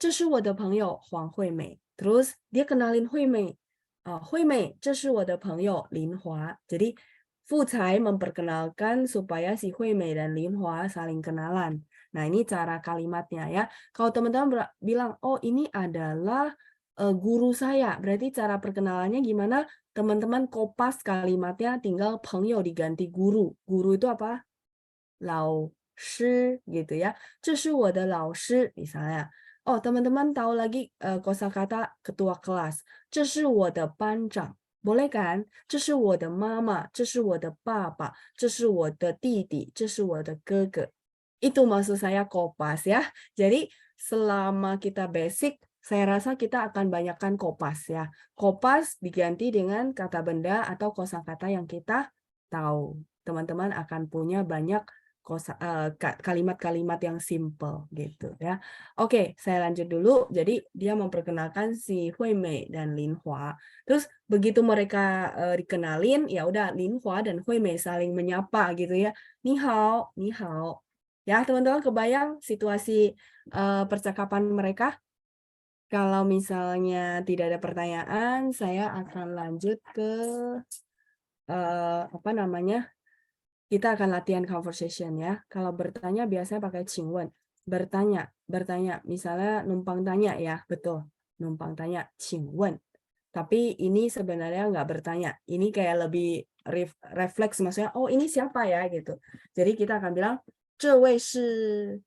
这是我的朋友黄惠美. Terus dia kenalin Hui Mei. Hui Mei, 这是我的朋友林华. Jadi Fu Cai memperkenalkan supaya si Hui Mei dan Lin Hua saling kenalan. Nah, ini cara kalimatnya ya. Kalau teman-teman bilang, oh ini adalah guru saya, berarti cara perkenalannya gimana? Teman-teman kopas kalimatnya, tinggal 朋友 diganti guru. Guru itu apa? 老师 gitu ya. 这是我的老师 misalnya. Oh, teman-teman tahu lagi kosakata ketua kelas. 这是我的班长. Boleh kan? 这是我的妈妈, 这是我的爸爸, 这是我的弟弟, 这是我的哥哥. Itu maksud saya kopas ya. Jadi selama kita basic, saya rasa kita akan banyakkan kopas ya. Kopas diganti dengan kata benda atau kosakata yang kita tahu. Teman-teman akan punya banyak kalimat-kalimat yang simple gitu ya. Oke, saya lanjut dulu. Jadi dia memperkenalkan si Hui Mei dan Lin Hua. Terus begitu mereka dikenalin, ya udah Lin Hua dan Hui Mei saling menyapa gitu ya. Ni hao, ni hao. Ya, teman-teman kebayang situasi percakapan mereka? Kalau misalnya tidak ada pertanyaan, saya akan lanjut ke apa namanya? Kita akan latihan conversation ya. Kalau bertanya biasanya pakai qingwen. Bertanya. Misalnya numpang tanya ya, betul. Numpang tanya, qingwen. Tapi ini sebenarnya nggak bertanya. Ini kayak lebih refleks, maksudnya, oh ini siapa ya gitu. Jadi kita akan bilang, 这位是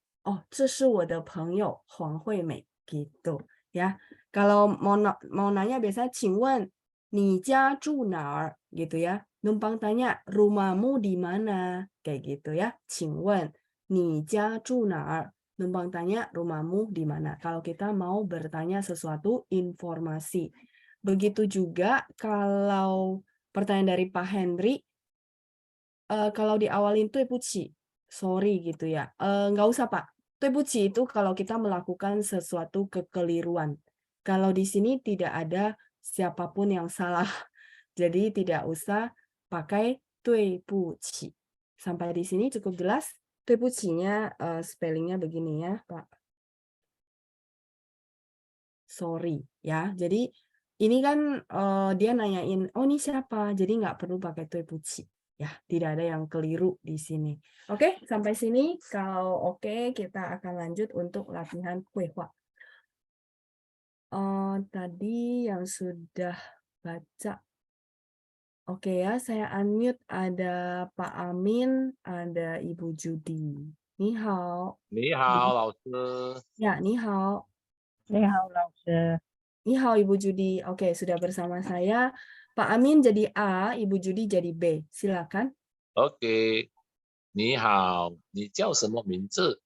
这是我的朋友黄惠美 gitu ya. Kalau mau nanya biasanya 请问你家住哪儿 gitu ya. Numpang tanya rumahmu di mana kayak gitu ya. 请问你家住哪儿 numpang tanya rumahmu di mana. Kalau kita mau bertanya sesuatu informasi. Begitu juga kalau pertanyaan dari Pak Henry, kalau diawalin 对不起 sorry gitu ya. Nggak usah Pak. 对不起 itu kalau kita melakukan sesuatu kekeliruan. Kalau di sini tidak ada siapapun yang salah. Jadi tidak usah pakai 对不起. Sampai di sini cukup jelas. 对不起-nya spellingnya begini ya, Pak. Sorry ya. Jadi ini kan dia nanyain, oh ini siapa? Jadi nggak perlu pakai 对不起. Ya, tidak ada yang keliru di sini. Oke, sampai sini. Kalau oke, kita akan lanjut untuk latihan Huihua. Tadi yang sudah baca. Oke ya, saya unmute. Ada Pak Amin, ada Ibu Judi. Ni hao. Ni hao, 老师。 Ya, ni hao. 你好，老师。 Ni hao, Ibu Judi. Oke, sudah bersama saya. Pak Amin jadi A, Ibu Judi jadi B. Silakan. OK， 你好，你叫什么名字？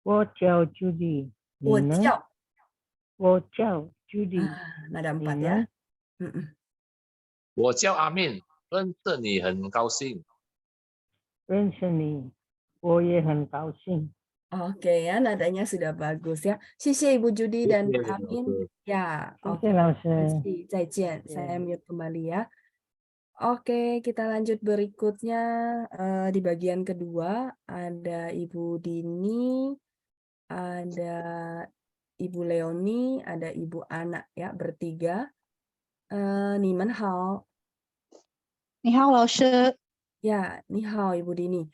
我叫 Judy。我叫。我叫 Judy。 Nada 4 ya. 我叫阿面，认识你很高兴。认识你，我也很高兴。 Oke ya, nadanya sudah bagus ya. 谢谢 Ibu Judi dan Pak Amin. Ya, oke. 谢谢老师。再见. Saya mute kembali ya. Oke, kita lanjut berikutnya. Di bagian kedua ada Ibu Dini, ada Ibu Leoni, ada Ibu Ana ya, bertiga. 你们好。你好，老师。 Ya, 你好 Ibu Dini.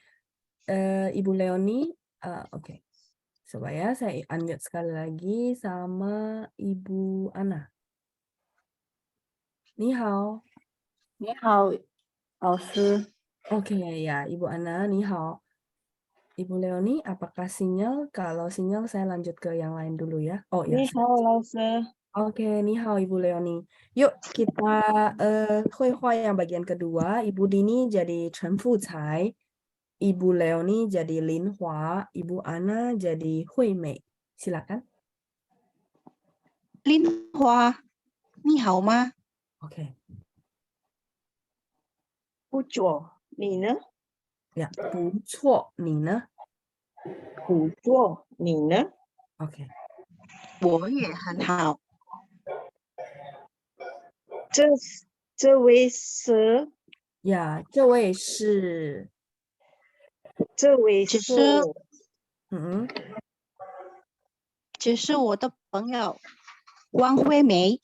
Ibu Leoni, oke. Supaya saya unmute sekali lagi sama Ibu Ana. 你好。 你好，老师。 Oke ya, Ibu Ana, 你好. Ibu Leoni, apakah sinyal? Kalau sinyal saya lanjut ke yang lain dulu ya. Oh ya. 你好，老师。 Oke, 你好 Ibu Leoni. Yuk kita Huihua yang bagian kedua. Ibu Dini jadi Chen Fucai, Ibu Leoni jadi Lin Hua, Ibu Ana jadi Hui Mei. Silakan. 林华，你好吗？ Oke. 不错，你呢？ Ya, 不错，你呢？ 不错，你呢？ Oke. 我也很好。这位是？ Ya, 这位是。 这位是？这是我的朋友汪惠美。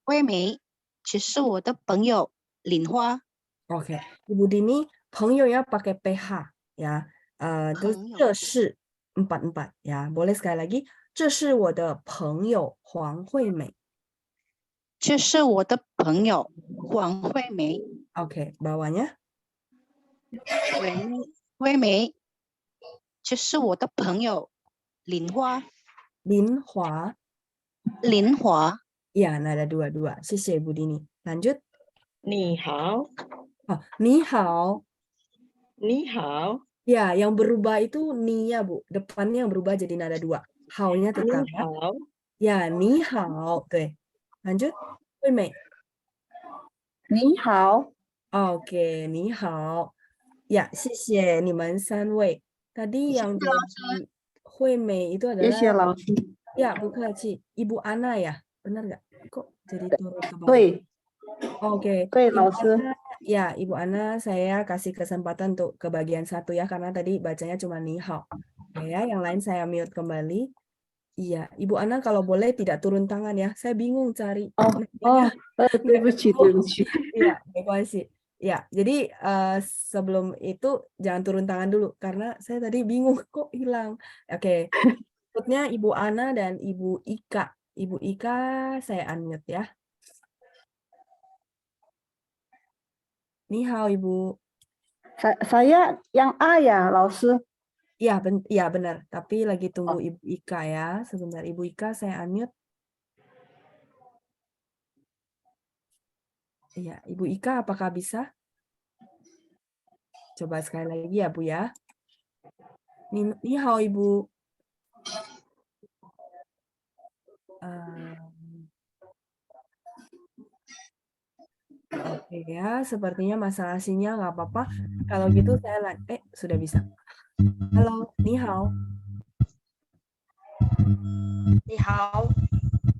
惠美，这是我的朋友林花。 Oke, Ibu Dini, 朋友要pakai PH ya. Terus 这是 4 ya. Boleh sekali lagi. 这是我的朋友黄惠美。 这是我的朋友黄惠美。 Oke, bawahnya. 惠美，这是我的朋友林花。 林华。 林华。 Ya, nada 2-2. 谢谢 Ibu Dini. Lanjut. 你好。 你好。 你好。Ya, yang berubah itu ni-nya, Bu. Depannya yang berubah jadi nada 2. Hao-nya tetap ya. Ya, ni hao. Tuh. Lanjut. Hui mei. 你好， Oke, ni hao. Ya, 谢谢你们3位. Tadi yang jadi Hui Mei itu 谢 adalah 谢老师。 ya, Bu Kelaci. Ibu Ana ya? Benar nggak? Kok jadi turun ke bawah? 对 Oke, 对， Ibu 老师， Ana, ya, Ibu Ana saya kasih kesempatan untuk ke bagian 1 ya, karena tadi bacanya cuma ni hao. Oke ya, yang lain saya mute kembali. Iya, Ibu Ana kalau boleh tidak turun tangan ya. Saya bingung cari 哦 namanya. 哦，对不起，对不起。 Iya, baik. Ya, jadi sebelum itu jangan turun tangan dulu karena saya tadi bingung kok hilang. Oke, berikutnya Ibu Ana dan Ibu Ika. Ibu Ika saya unmute ya. Ni hao Ibu. Saya yang A ya, 老师。 Iya, ya benar. Tapi lagi tunggu Ibu Ika ya. Sebentar Ibu Ika saya unmute. Iya, Ibu Ika apakah bisa? Coba sekali lagi ya, Bu ya. Ni hao Ibu. Oke ya, sepertinya masalah sinyal nggak apa-apa. Kalau gitu saya sudah bisa. Halo, ni hao. Ni hao.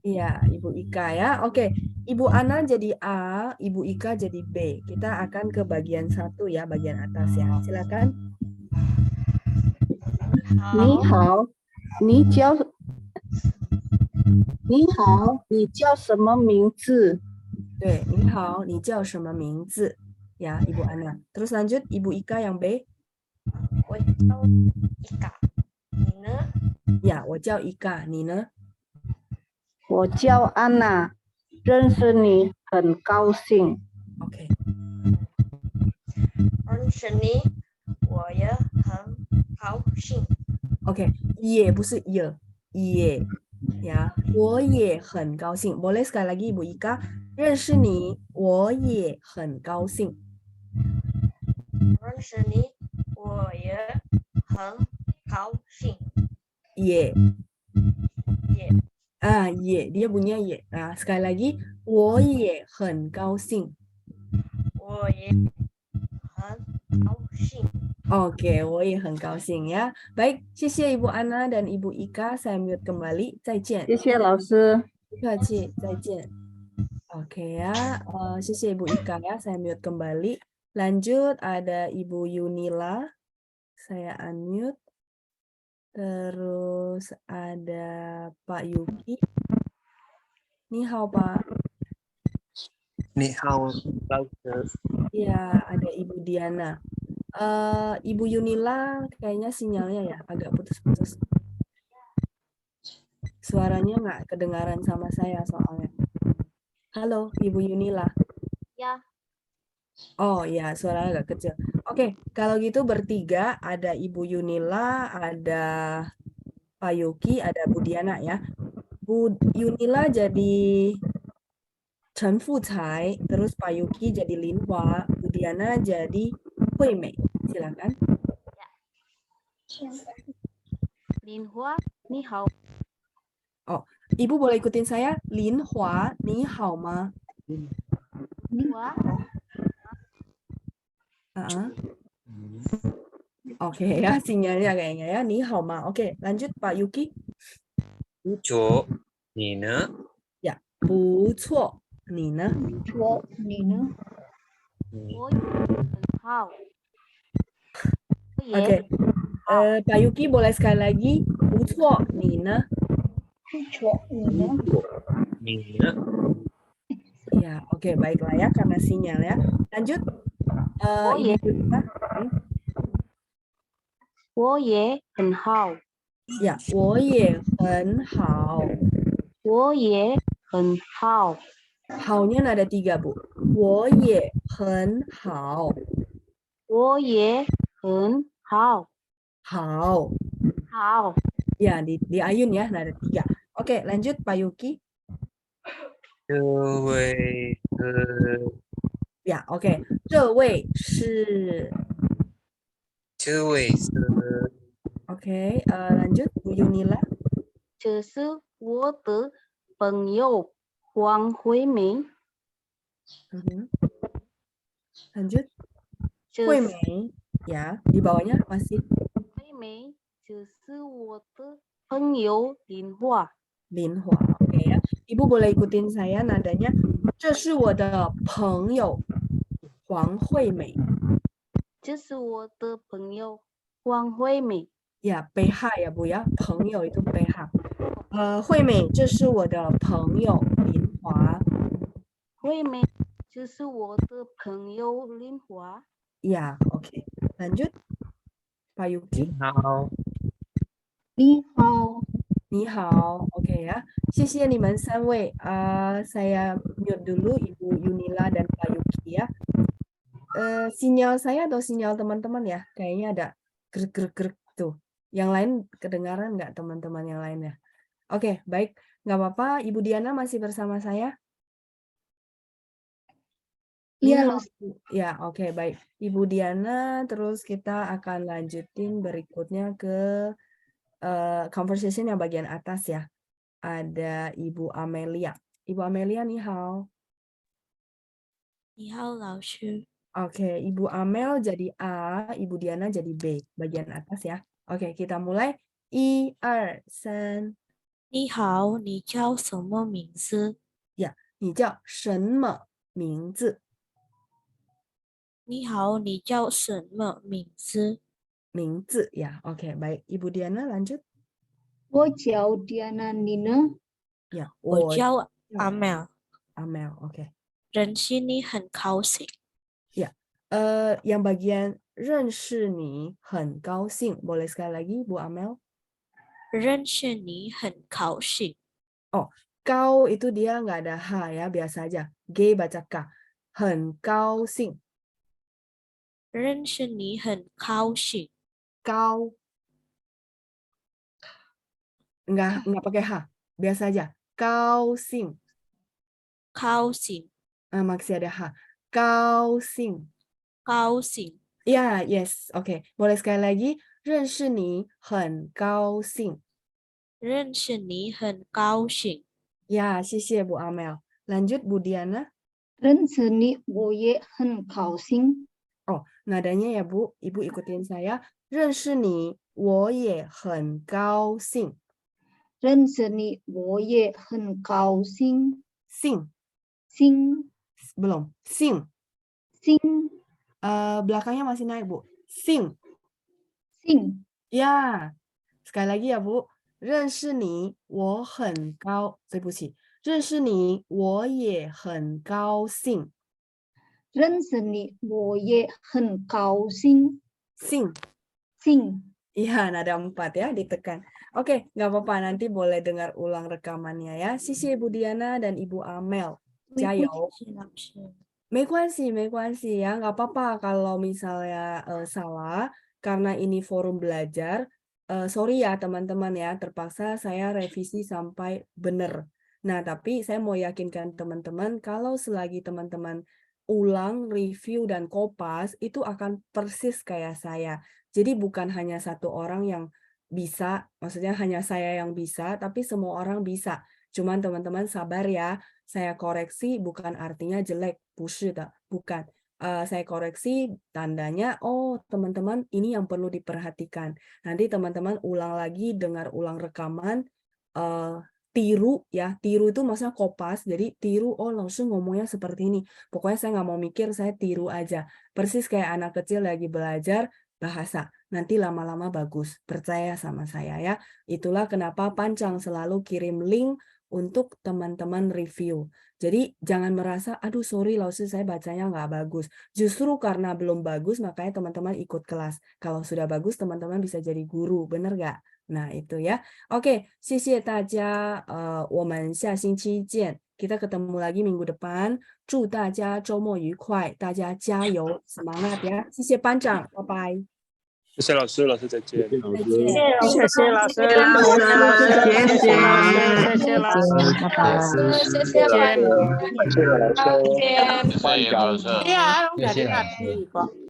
Iya, Ibu Ika ya. Oke, Ibu Ana jadi A, Ibu Ika jadi B. Kita akan ke bagian 1 ya, bagian atas ya. Silakan. 你好，你叫什么名字？ 对，你好，你叫什么名字？ Ya, Ibu Ana. Terus lanjut, Ibu Ika yang B. 我叫 Ika. 你呢？ Ya, 我叫 Ika. 你呢？ 我叫安娜，认识你很高兴。 Oke. 认识你，我也很高兴。 Oke, 也不是也，也 ya, 我也很高兴. Boleh sekali lagi Ibu Ika, 认识你，我也很高兴。认识你，我也很高兴。也 也 也 dia bunyinya ye. Nah, sekali lagi, 我也很高兴。我也很高兴。 Oke, 我也很高兴 ya. Baik, 谢谢 Ibu Ana dan Ibu Ika. Saya mute kembali. 再见。谢谢老师。不客气，再见。Oke ya, 谢谢 Ibu Ika ya. Saya mute kembali. Lanjut ada Ibu Yunila. Saya unmute. Terus ada Pak Yuki. Ni hao, Pak. Ni hao, Ya, ada Ibu Diana. Ibu Yunila kayaknya sinyalnya ya agak putus-putus. Suaranya nggak kedengaran sama saya soalnya. Halo, Ibu Yunila. Ya. Oh ya, suaranya agak kecil. Oke, kalau gitu bertiga, ada Ibu Yunila, ada Pak Yuki, ada Bu Diana ya. Bu Yunila jadi Chen Fucai, terus Pak Yuki jadi Lin Hua, Bu Diana jadi Hui Mei. Silakan. Lin Hua, ni hao. Oh, Ibu boleh ikutin saya. Lin Hua, ni hao ma? Ni Hua. Oke ya, sinyalnya kayaknya ya. Ni hao ma. Oke, lanjut Pak Yuki. 不错，你呢？ Ya, 不错。你呢？ 你呢？我也很好。 Oke. Pak Yuki boleh sekali lagi. 不错，你呢？ 你呢？ Ya, oke, baiklah ya karena sinyal ya. Lanjut. Ibu Yunila. 我也很好。 Ya, 我也很好。我也很好。 Hao-nya nada 3, Bu. 我也很好。我也很好。好。好。 Ya, di ayun ya, nada 3. Oke, lanjut Pak Yuki. 这位Ya, oke. 这位是这位是 Oke, lanjut Bu Yunila. 这是我的朋友黄惠美。 Lanjut. 这是惠美, ya, di bawahnya masih 惠美，这是我的朋友林华。 Linhua. Oke ya. Ibu boleh ikutin saya nadanya. 这是我的朋友黄惠美。这是我的朋友黄惠美。 Ya, PH ya Bu ya. 朋友 itu PH. 惠美，这是我的朋友林华。惠美，这是我的朋友林华。 Ya, oke. Lanjut. Pak Yuki. 你好，你好，你好, oke ya. 谢谢你们三位. Saya mute dulu Ibu Yunila dan Pak Yuki ya. Sinyal saya atau sinyal teman-teman ya? Kayaknya ada gerak-gerak tuh. Yang lain kedengaran nggak teman-teman yang lainnya? Oke, baik. Nggak apa-apa. Ibu Diana masih bersama saya? iya Nihao. Laus. Ya, oke, baik. Ibu Diana, terus kita akan lanjutin berikutnya ke conversation yang bagian atas ya. Ada Ibu Amelia. Ibu Amelia, nihao. 你好，老师。 Oke, Ibu Amel jadi A, Ibu Diana jadi B, bagian atas ya. Oke, kita mulai. 1, 2, 3. 你好，你叫什么名字？ Ya, 你叫什么名字？你好，你叫什么名字？名字 ya. Oke, baik. Ibu Diana lanjut. 我叫 Diana Nina， Ya, 我叫阿Mel。 Amel, oke. 认识你很高兴。 Ya, yang bagian 认识你很高兴. Boleh sekali lagi, Bu Amel? 认识你很高兴。 Oh, kau itu dia nggak ada H ya, biasa aja. G baca K. 很高兴. 认识你很高兴。 Kau. Nggak pakai H. Biasa aja. 高兴. 高兴。 Masih ada H. 高兴. 高兴。 Ya, yes. Oke. Boleh sekali lagi. 认识你很高兴. 认识你很高兴。 Ya, 谢谢 Bu Amel. Lanjut Bu Diana. 认识你我也很高兴。 Oh, nadanya ya Bu. Ibu ikutin saya. 认识你我也很高兴. 认识你我也很高兴。 Sing. 兴 Belum. Sing. 兴 Belakangnya masih naik Bu. Sing. 兴 Ya. Sekali lagi ya Bu. 认识你我很高，对不起，认识你我也很高兴。认识你我也很高兴。 Sing. 兴 Iya, nada 4 ya, ditekan. Oke, nggak apa-apa, nanti boleh dengar ulang rekamannya ya. Sisi Ibu Diana dan Ibu Amel. Jayo. 老师。 没关系ya, nggak apa-apa kalau misalnya salah, karena ini forum belajar. Sorry ya teman-teman ya, terpaksa saya revisi sampai benar. Nah, tapi saya mau yakinkan teman-teman kalau selagi teman-teman ulang, review, dan kopas, itu akan persis kayak saya. Jadi bukan hanya satu orang yang bisa, maksudnya hanya saya yang bisa, tapi semua orang bisa. Cuman teman-teman sabar ya, saya koreksi bukan artinya jelek, 不是的, bukan. Saya koreksi tandanya, oh teman-teman ini yang perlu diperhatikan. Nanti teman-teman ulang lagi, dengar ulang rekaman, tiru ya, tiru itu maksudnya kopas, jadi tiru, oh langsung ngomongnya seperti ini. Pokoknya saya nggak mau mikir, saya tiru aja. Persis kayak anak kecil lagi belajar bahasa. Nanti lama-lama bagus, percaya sama saya ya. Itulah kenapa Pancang selalu kirim link untuk teman-teman review. Jadi jangan merasa, aduh sorry Lausu saya bacanya nggak bagus. Justru karena belum bagus makanya teman-teman ikut kelas. Kalau sudah bagus teman-teman bisa jadi guru, bener nggak? Nah itu ya. Oke, 谢谢大家，我们下星期见。Kita ketemu lagi minggu depan. 祝大家周末愉快，大家加油，semangat ya. 谢谢班长，拜拜。谢谢老师，老师再见。再见。谢谢老师，谢谢老师，拜拜。谢谢班长，谢谢老师，再见。班长，Iya, Ya, nggak siap. ngerti kok.